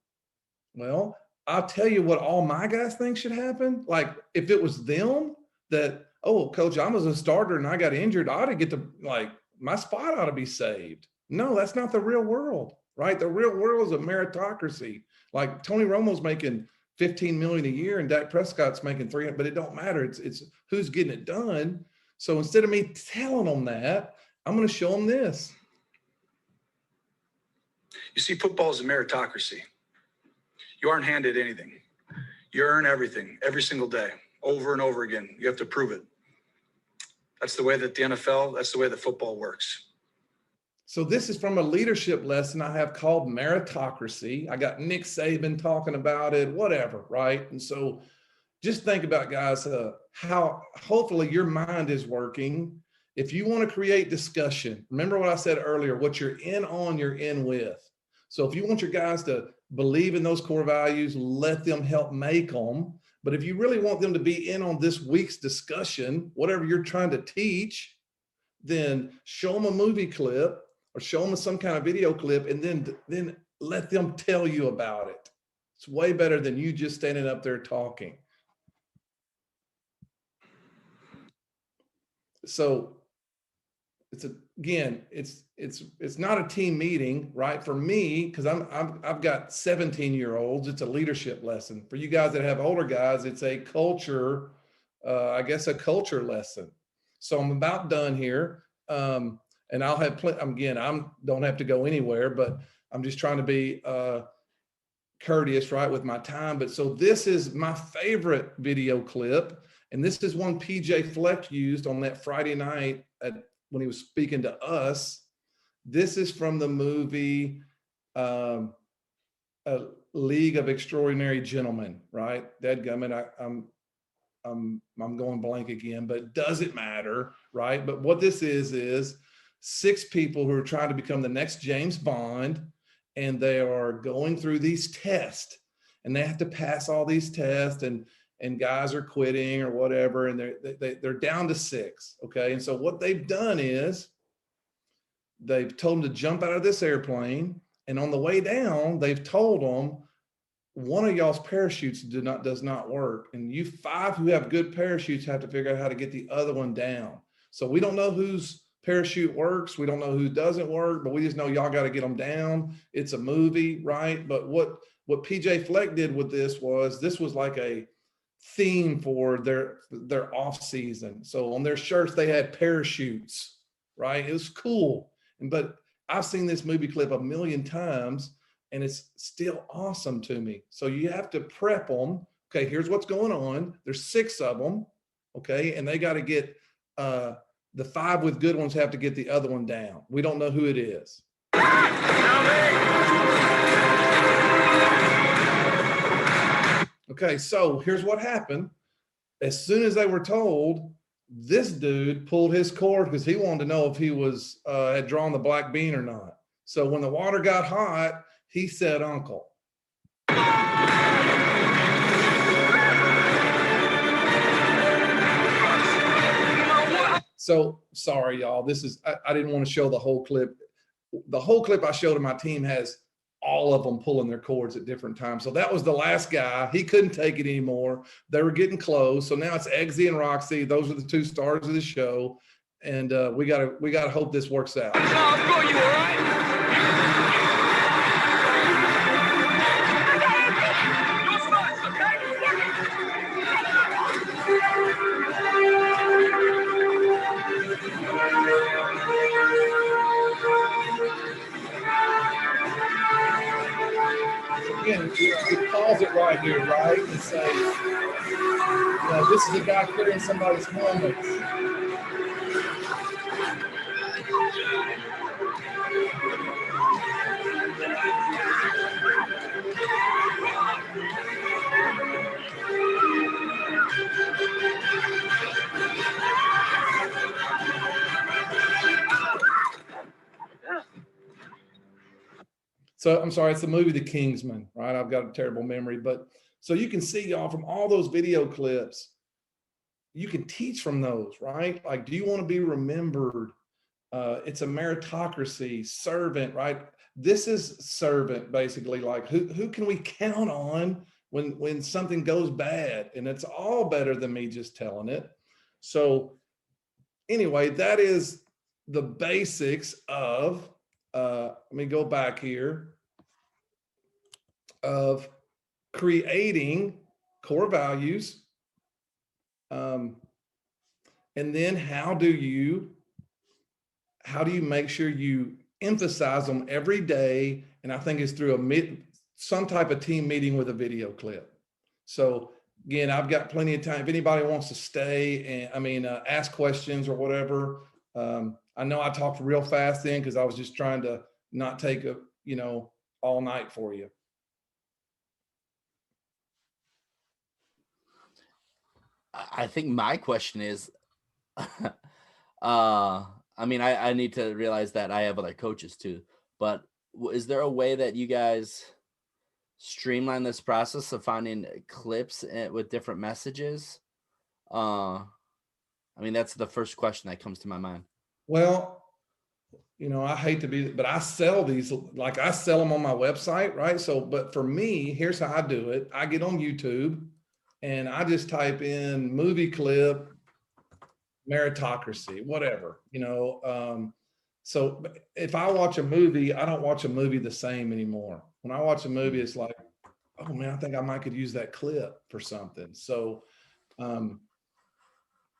Well, I'll tell you what all my guys think should happen. Like if it was them that, oh, coach, I was a starter and I got injured, I ought to get to my spot ought to be saved. No, that's not the real world, right? The real world is a meritocracy. Like Tony Romo's making $15 million a year and Dak Prescott's making $300, but it don't matter. It's who's getting it done. So instead of me telling them that, I'm going to show them this. You see, football is a meritocracy. You aren't handed anything. You earn everything every single day, over and over again. You have to prove it. That's the way that the NFL, that's the way that football works. So this is from a leadership lesson I have called meritocracy. I got Nick Saban talking about it, whatever, right? And so just think about, guys, how hopefully your mind is working. If you want to create discussion, remember what I said earlier, what you're in on, you're in with. So if you want your guys to believe in those core values, let them help make them. But if you really want them to be in on this week's discussion, whatever you're trying to teach, then show them a movie clip or show them some kind of video clip, and then let them tell you about it. It's way better than you just standing up there talking. So it's not a team meeting, right? For me, because I've got 17-year-olds, it's a leadership lesson. For you guys that have older guys, it's a culture, a culture lesson. So I'm about done here, and I'll have again. Don't have to go anywhere, but I'm just trying to be courteous, right, with my time. But so this is my favorite video clip, and this is one PJ Fleck used on that Friday night when he was speaking to us. This is from the movie A League of Extraordinary Gentlemen, right? Dadgummit, I'm going blank again, but does it matter, right? But what this is 6 people who are trying to become the next James Bond, and they are going through these tests, and they have to pass all these tests, and guys are quitting or whatever, and they're down to 6, okay? And so what they've done is they've told them to jump out of this airplane, and on the way down, they've told them, one of y'all's parachutes does not work. And you 5 who have good parachutes have to figure out how to get the other one down. So we don't know whose parachute works. We don't know who doesn't work, but we just know y'all got to get them down. It's a movie, right? But what PJ Fleck did with this was like a theme for their off season. So on their shirts, they had parachutes, right? It was cool. But I've seen this movie clip a million times and it's still awesome to me. So you have to prep them. Okay, here's what's going on. There's 6 of them. Okay, and they got to get the 5 with good ones have to get the other one down. We don't know who it is. Okay, so here's what happened. As soon as they were told, this dude pulled his cord because he wanted to know if he was had drawn the black bean or not. So when the water got hot, he said, "Uncle." So sorry, y'all. This is I didn't want to show the whole clip. The whole clip I showed to my team has all of them pulling their cords at different times. So that was the last guy. He couldn't take it anymore. They were getting close. So now it's Eggsy and Roxy. Those are the 2 stars of the show. And we gotta hope this works out. I'll you, all right? Again, it calls it right here, right? And say, this is a guy clearing somebody's helmets. So I'm sorry, it's the movie The Kingsman, right? I've got a terrible memory, but so you can see, y'all, from all those video clips, you can teach from those, right? Like, do you want to be remembered? It's a meritocracy, servant, right? This is servant, basically. Like, who can we count on when something goes bad? And it's all better than me just telling it. So anyway, that is the basics of, let me go back here, of creating core values. And then how do you make sure you emphasize them every day? And I think it's through some type of team meeting with a video clip. So again, I've got plenty of time. If anybody wants to stay and ask questions or whatever, I know I talked real fast then because I was just trying to not take all night for you. I think my question is, I need to realize that I have other coaches too, but is there a way that you guys streamline this process of finding clips with different messages? That's the first question that comes to my mind. Well, I hate to be, but I sell these, like I sell them on my website, right? So, but for me, here's how I do it. I get on YouTube and I just type in movie clip, meritocracy, whatever, So if I watch a movie, I don't watch a movie the same anymore. When I watch a movie, it's like, oh man, I think I might could use that clip for something. So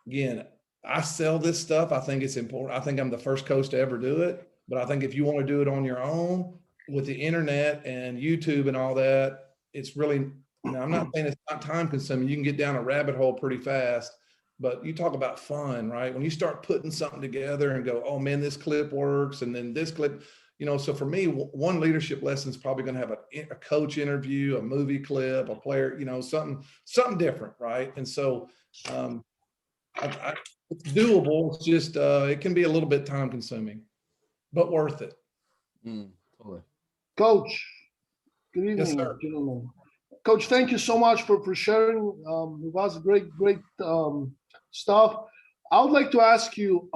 again, I sell this stuff. I think it's important. I think I'm the first coach to ever do it, but I think if you want to do it on your own with the internet and YouTube and all that, it's really, I'm not saying it's not time consuming. You can get down a rabbit hole pretty fast, but you talk about fun, right? When you start putting something together and go, oh man, this clip works. And then this clip, so for me, one leadership lesson is probably going to have a coach interview, a movie clip, a player, something different. Right. And so it's doable. It's just, it can be a little bit time consuming, but worth it. Totally. Coach, good evening, Yes, sir. gentlemen. Coach, thank you so much for sharing. It was great stuff. I would like to ask you,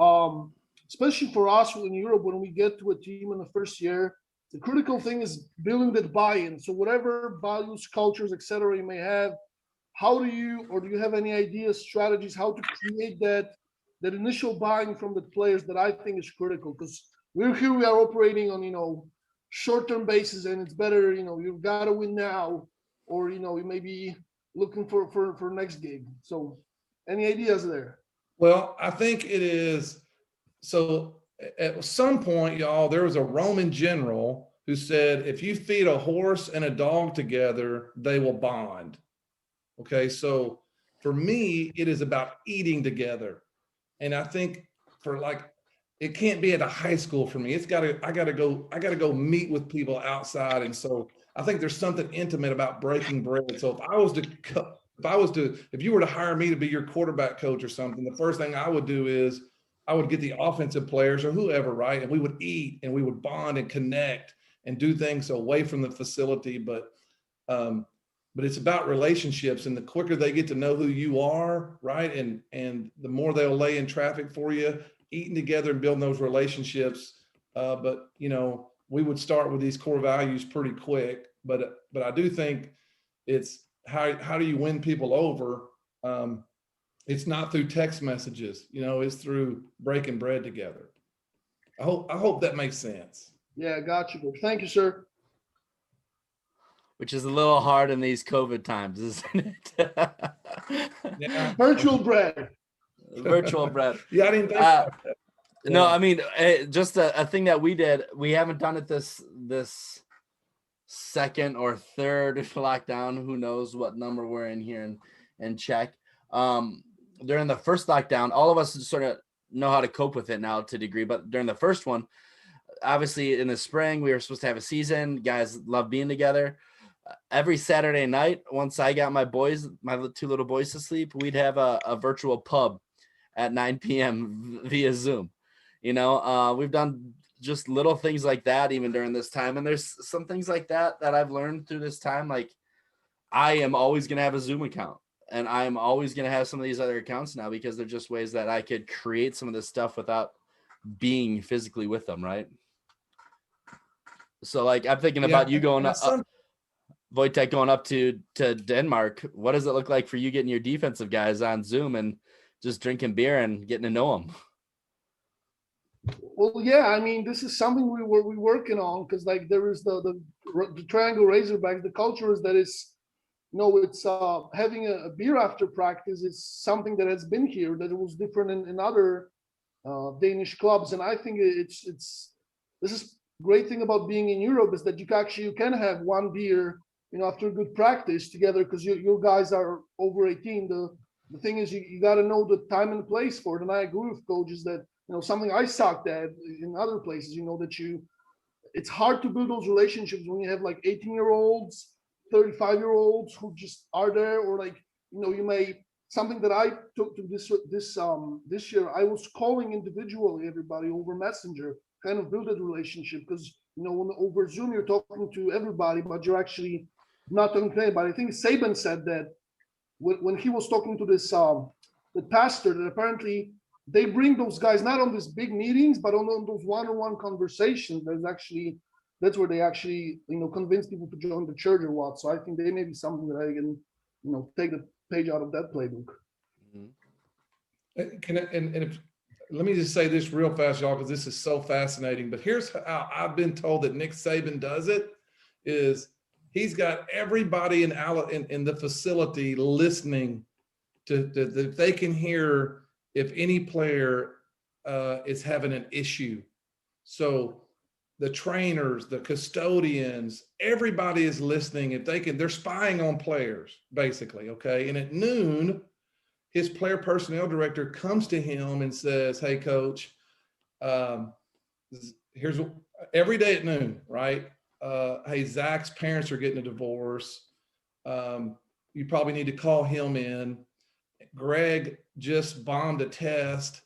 especially for us in Europe, when we get to a team in the first year The critical thing is building that buy-in. So whatever values, cultures, etc., you may have, how do you, or do you have any ideas, strategies, how to create that initial buy-in from the players that I think is critical? Because we are operating on, short-term basis, and it's better, you've got to win now, or, you may be looking for next gig. So any ideas there? Well, I think it is. So at some point, y'all, there was a Roman general who said, if you feed a horse and a dog together, they will bond. Okay. So for me, it is about eating together. And I think it can't be at a high school for me. I gotta go meet with people outside. And so I think there's something intimate about breaking bread. So if you were to hire me to be your quarterback coach or something, the first thing I would do is I would get the offensive players or whoever, right? And we would eat and we would bond and connect and do things away from the facility. But it's about relationships, and the quicker they get to know who you are, right? And the more they'll lay in traffic for you, eating together and building those relationships. But we would start with these core values pretty quick. But I do think it's how do you win people over? It's not through text messages, it's through breaking bread together. I hope that makes sense. Yeah, got you, Coach. Thank you, sir. Which is a little hard in these COVID times, isn't it? Yeah. Virtual bread. Virtual bread. Yeah, I didn't think about that. No, I mean, just a thing that we did. We haven't done it this second or third lockdown. Who knows what number we're in here and check. During the first lockdown, all of us sort of know how to cope with it now to a degree. But during the first one, obviously in the spring, we were supposed to have a season. Guys love being together. Every Saturday night, once I got my two little boys to sleep, we'd have a virtual pub at 9 p.m. via Zoom. We've done just little things like that even during this time. And there's some things like that I've learned through this time. Like, I am always going to have a Zoom account, and I'm always going to have some of these other accounts now, because they're just ways that I could create some of this stuff without being physically with them. Right. So like, I'm thinking about you going up, Wojtek, going up to Denmark. What does it look like for you getting your defensive guys on Zoom and just drinking beer and getting to know them? Well, yeah, I mean, this is something we're working on, because like there is the Triangle Razorbacks. The culture is that it's having a beer after practice is something that has been here, that it was different in other Danish clubs. And I think this is great thing about being in Europe, is that you can have one beer, after a good practice together, because your guys are over 18. The thing is, you got to know the time and place for it. And I agree with coaches that, something I sucked at in other places, it's hard to build those relationships when you have like 18-year-olds, 35-year-olds who just are there, or like, something that I took to this year, I was calling individually everybody over Messenger, kind of build a relationship, because, when over Zoom, you're talking to everybody, but you're actually not talking to anybody. I think Saban said that when he was talking to this, the pastor, that apparently they bring those guys not on these big meetings, but on those one-on-one conversations. That's where they actually, convince people to join the church or what. So I think they may be something that I can, take the page out of that playbook. Let me just say this real fast, y'all, because this is so fascinating. But here's how I've been told that Nick Saban does it: is he's got everybody in the facility listening to that they can hear if any player is having an issue. So the trainers, the custodians, everybody is listening. If they can, they're spying on players, basically. Okay. And at noon, his player personnel director comes to him and says, "Hey, coach, here's every day at noon, right? Hey, Zach's parents are getting a divorce. You probably need to call him in. Greg just bombed a test,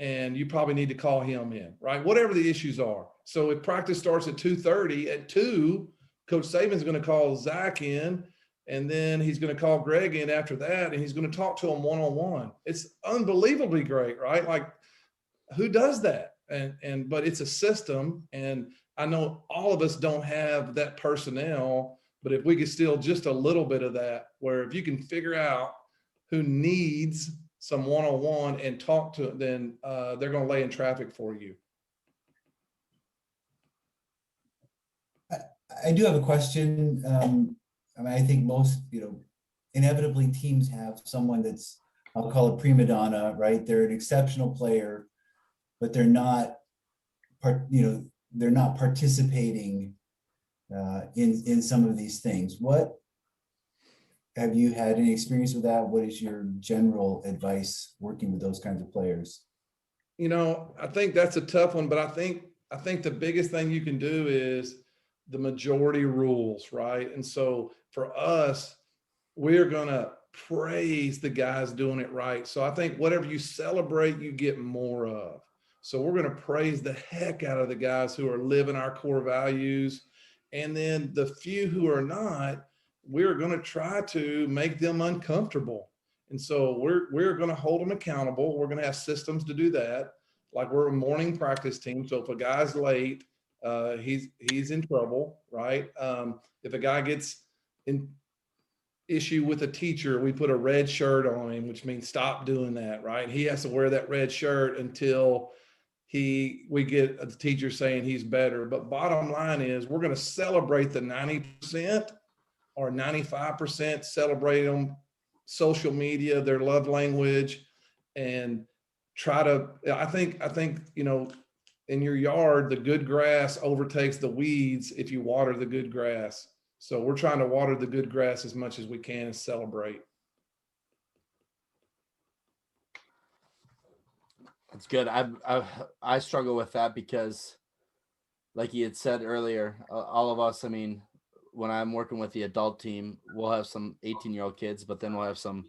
and you probably need to call him in," right? Whatever the issues are. So if practice starts at 2:30, at 2, Coach Saban's going to call Zach in, and then he's going to call Greg in after that, and he's going to talk to him one-on-one. It's unbelievably great, right? Like, who does that? But it's a system, and I know all of us don't have that personnel, but if we could steal just a little bit of that, where if you can figure out who needs some one-on-one and talk to it, then they're going to lay in traffic for you. I do have a question. I mean, I think most, inevitably teams have someone that's, I'll call it prima donna, right? They're an exceptional player, but they're not they're not participating in some of these things. What have you had any experience with that? What is your general advice working with those kinds of players? I think that's a tough one, but I think the biggest thing you can do is the majority rules, right? And so for us, we're going to praise the guys doing it right. So I think whatever you celebrate, you get more of. So we're going to praise the heck out of the guys who are living our core values. And then the few who are not, we're going to try to make them uncomfortable. And so we're going to hold them accountable. We're going to have systems to do that. Like we're a morning practice team. So if a guy's late, he's in trouble, right? If a guy gets in issue with a teacher, we put a red shirt on him, which means stop doing that, right? He has to wear that red shirt until we get a teacher saying he's better. But bottom line is we're going to celebrate the 90% or 95%, celebrate them, social media, their love language, and try to, I think, in your yard, the good grass overtakes the weeds if you water the good grass. So we're trying to water the good grass as much as we can and celebrate. That's good. I struggle with that because, like you had said earlier, all of us, I mean, when I'm working with the adult team, we'll have some 18-year-old kids, but then we'll have some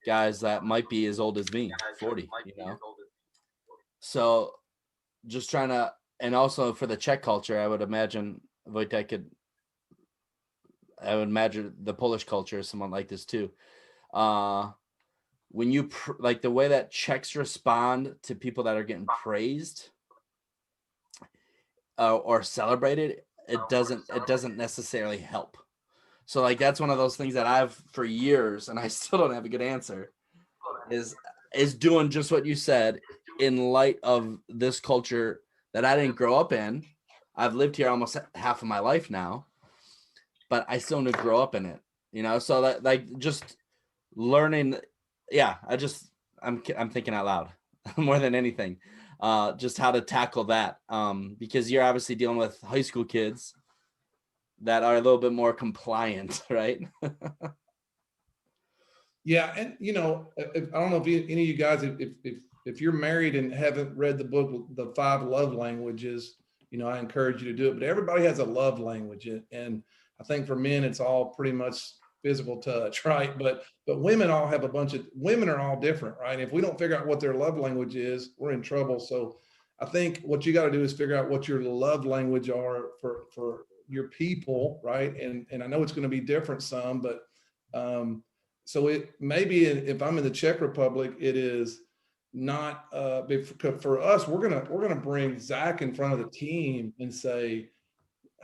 guys that might be as old as me, 40, So just trying to, and also for the Czech culture, I would imagine Wojtek I would imagine the Polish culture is somewhat like this too. When you like the way that Czechs respond to people that are getting praised or celebrated, it doesn't necessarily help. So like that's one of those things that I've for years, and I still don't have a good answer, is doing just what you said in light of this culture that I didn't grow up in. I've lived here almost half of my life now, but I still didn't grow up in it, so that like just learning. Yeah, I'm thinking out loud more than anything, just how to tackle that. Because you're obviously dealing with high school kids that are a little bit more compliant, right? Yeah. And, I don't know if any of you guys, if you're married and haven't read the book, The 5 Love Languages, I encourage you to do it, but everybody has a love language. And I think for men, it's all pretty much physical touch, right? But women all have women are all different, right? If we don't figure out what their love language is, we're in trouble. So I think what you got to do is figure out what your love language are for your people, right? And I know it's going to be different some, but so it maybe if I'm in the Czech Republic, it is not for us. We're gonna bring Zach in front of the team and say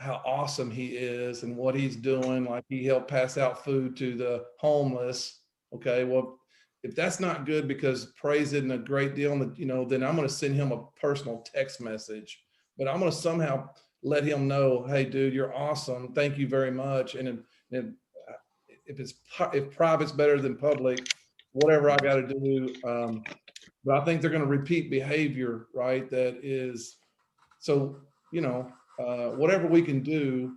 how awesome he is and what he's doing. Like he helped pass out food to the homeless. Okay, well, if that's not good because praise isn't a great deal, then I'm going to send him a personal text message. But I'm going to somehow let him know, hey, dude, you're awesome. Thank you very much. And if private's better than public, whatever I got to do. But I think they're going to repeat behavior, right? That is, so, whatever we can do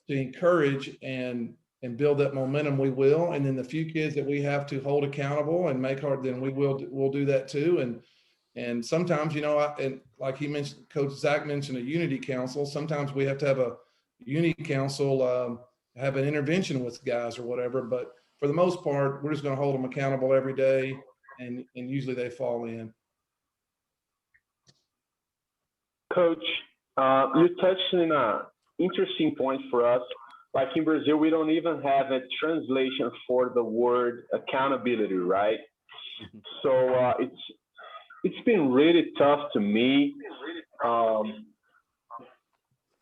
to encourage and build that momentum, we will. And then the few kids that we have to hold accountable and make hard, then we'll do that too. And sometimes, and like he mentioned, Coach Zach mentioned a unity council. Sometimes we have to have a unity council, have an intervention with guys or whatever. But for the most part, we're just going to hold them accountable every day. And usually they fall in. Coach, you touched on interesting point for us. Like in Brazil, we don't even have a translation for the word accountability, right? So it's been really tough to me.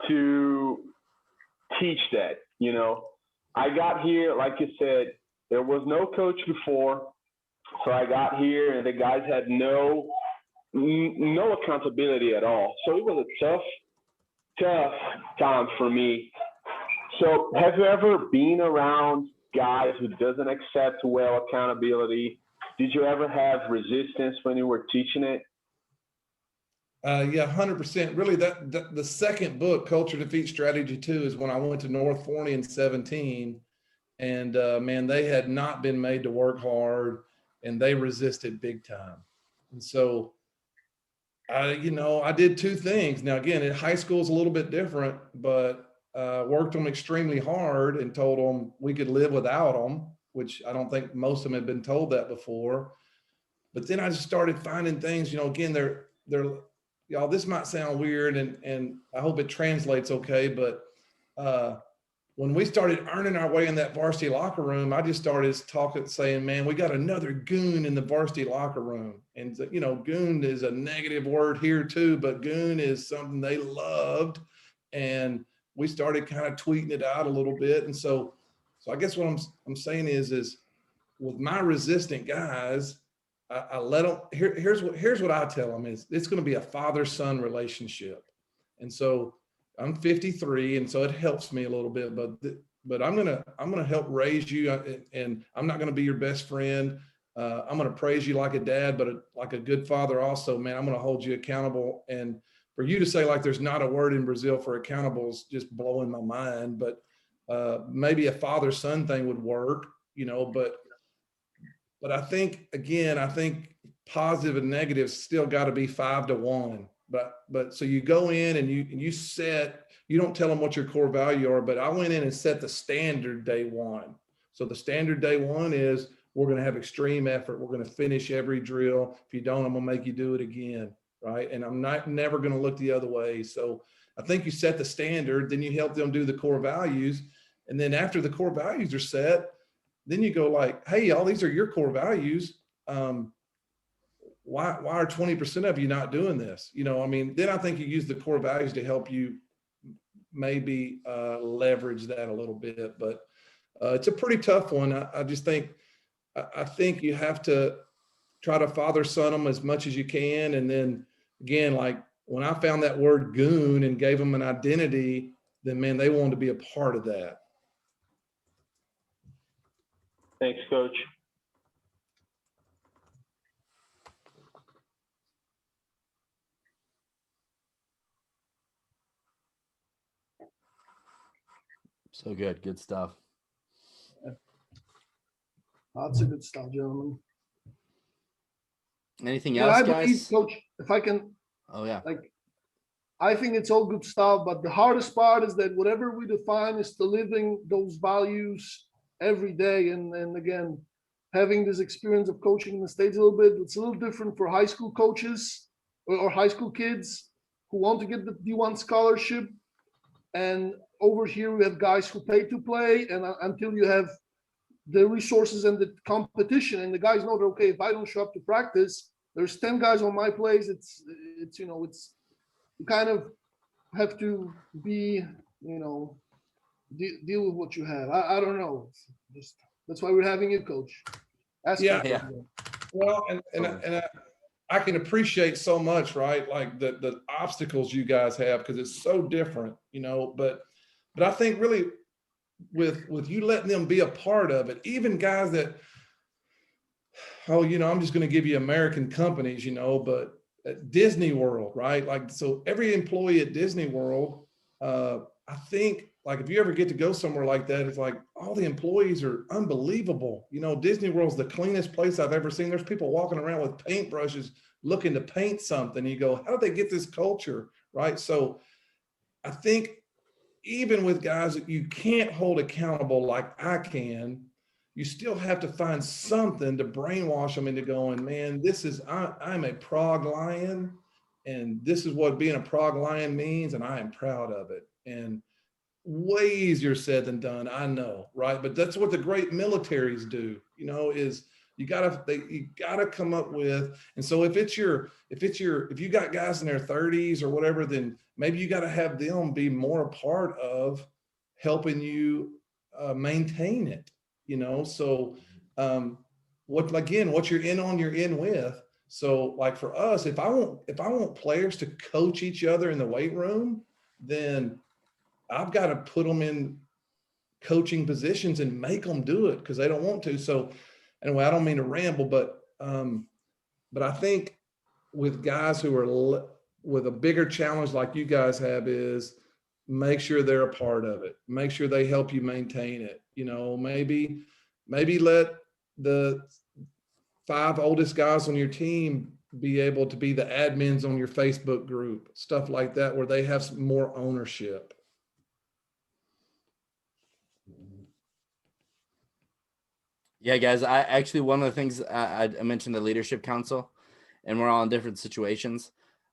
to teach that. You know, I got here, like you said, there was no coach before. So I got here and the guys had no accountability at all. So it was a tough time for me. So have you ever been around guys who doesn't accept well accountability? Did you ever have resistance when you were teaching it? Yeah, 100%. Really, that the second book, Culture Defeats Strategy 2, is when I went to North Forney in 17. And man, they had not been made to work hard, and they resisted big time. And so, I did two things. Now, again, in high school is a little bit different, but worked them extremely hard and told them we could live without them, which I don't think most of them had been told that before. But then I just started finding things, again, they're y'all, this might sound weird, and I hope it translates okay, but when we started earning our way in that varsity locker room, I just started saying, man, we got another goon in the varsity locker room. And, goon is a negative word here too, but goon is something they loved. And we started kind of tweeting it out a little bit. And so I guess what I'm saying is with my resistant guys, I let them, here's what I tell them is it's going to be a father-son relationship. And so I'm 53, and so it helps me a little bit, but I'm gonna help raise you, and I'm not gonna be your best friend. I'm gonna praise you like a dad, but like a good father also, man. I'm gonna hold you accountable. And for you to say like there's not a word in Brazil for accountable is just blowing my mind. But maybe a father-son thing would work, But I think positive and negative still got to be 5-to-1. But so you go in and you don't tell them what your core value are, but I went in and set the standard day one. So the standard day one is we're going to have extreme effort. We're going to finish every drill. If you don't, I'm going to make you do it again. Right. And I'm never going to look the other way. So I think you set the standard, then you help them do the core values. And then after the core values are set, then you go like, hey, y'all, these are your core values. Why are 20% of you not doing this? Then I think you use the core values to help you maybe leverage that a little bit, but it's a pretty tough one. I just think, I think you have to try to father-son them as much as you can. And then again, like when I found that word goon and gave them an identity, then man, they wanted to be a part of that. Thanks, Coach. So good stuff. Lots of good stuff, gentlemen. Anything Yeah, else, I believe, guys? Coach, if I can, Oh yeah. I think it's all good stuff, but the hardest part is that whatever we define is to living those values every day. And again, having this experience of coaching in the States a little bit, it's a little different for high school coaches or high school kids who want to get the D1 scholarship. And over here, we have guys who pay to play, and until you have the resources and the competition, and the guys know that, okay, if I don't show up to practice, there's 10 guys on my place. It's you kind of have to be, deal with what you have. I don't know. Just that's why we're having you, Coach. Yeah. Well, and I can appreciate so much, right? Like the obstacles you guys have, because it's so different, but I think really with you letting them be a part of it, even guys that, I'm just going to give you American companies, but at Disney World, right? Like, so every employee at Disney World, I think, like, if you ever get to go somewhere like that, it's like all the employees are unbelievable. Disney World's the cleanest place I've ever seen. There's people walking around with paintbrushes looking to paint something. You go, how did they get this culture, right? So I think even with guys that you can't hold accountable like I can, you still have to find something to brainwash them into going, man, I'm a Prague Lion, and this is what being a Prague Lion means, and I am proud of it. And way easier said than done, I know, right? But that's what the great militaries do, is You gotta come up with, and so if you got guys in their 30s or whatever, then maybe you got to have them be more a part of helping you maintain it, you know? So what you're in on, you're in with. So like for us, if I want players to coach each other in the weight room, then I've got to put them in coaching positions and make them do it because they don't want to. So anyway, I don't mean to ramble, but I think with guys who are with a bigger challenge like you guys have is make sure they're a part of it. Make sure they help you maintain it. You know, maybe let the 5 oldest guys on your team be able to be the admins on your Facebook group, stuff like that, where they have some more ownership. Yeah, guys, I actually, one of the things I mentioned the leadership council, and we're all in different situations.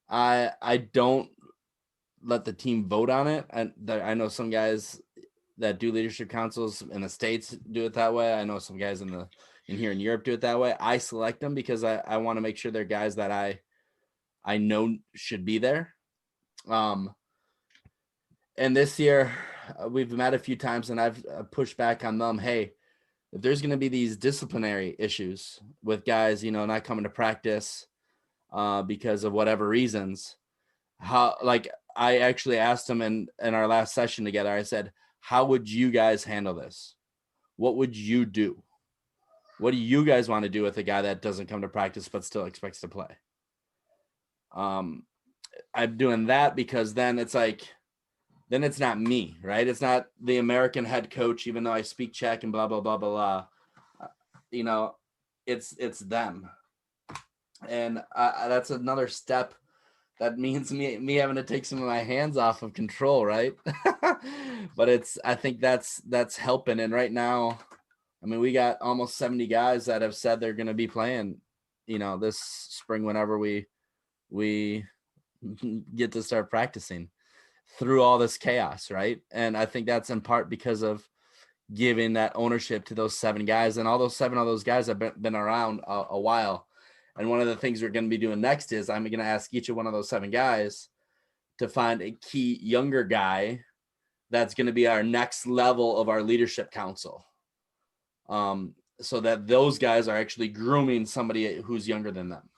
I don't let the team vote on it. I know some guys that do leadership councils in the States do it that way. I know some guys in here in Europe do it that way. I select them because I want to make sure they're guys that I know should be there. And this year we've met a few times and I've pushed back on them. Hey, if there's going to be these disciplinary issues with guys, you know, not coming to practice because of whatever reasons, I actually asked them in our last session together, I said, how would you guys handle this? What would you do? What do you guys want to do with a guy that doesn't come to practice but still expects to play? I'm doing that because then it's like, then it's not me, right? It's not the American head coach, even though I speak Czech and blah, blah, blah, blah, blah. You know, it's them. And that's another step that means me having to take some of my hands off of control, right? But I think that's helping. And right now, I mean, we got almost 70 guys that have said they're going to be playing, you know, this spring whenever we get to start practicing through all this chaos, right? And I think that's in part because of giving that ownership to those 7 guys, and all those 7 of those guys have been around a while. And one of the things we're going to be doing next is I'm going to ask each of one of those 7 guys to find a key younger guy that's going to be our next level of our leadership council. So that those guys are actually grooming somebody who's younger than them.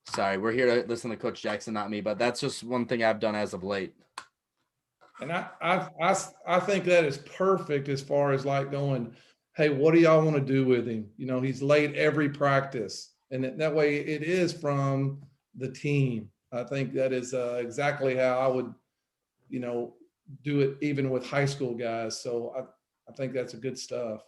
Sorry, we're here to listen to Coach Jackson, not me, but that's just one thing I've done as of late. And I think that is perfect as far as like going, hey, what do y'all want to do with him? You know, he's late every practice. And that way it is from the team. I think that is exactly how I would, you know, do it even with high school guys. So I think that's a good stuff.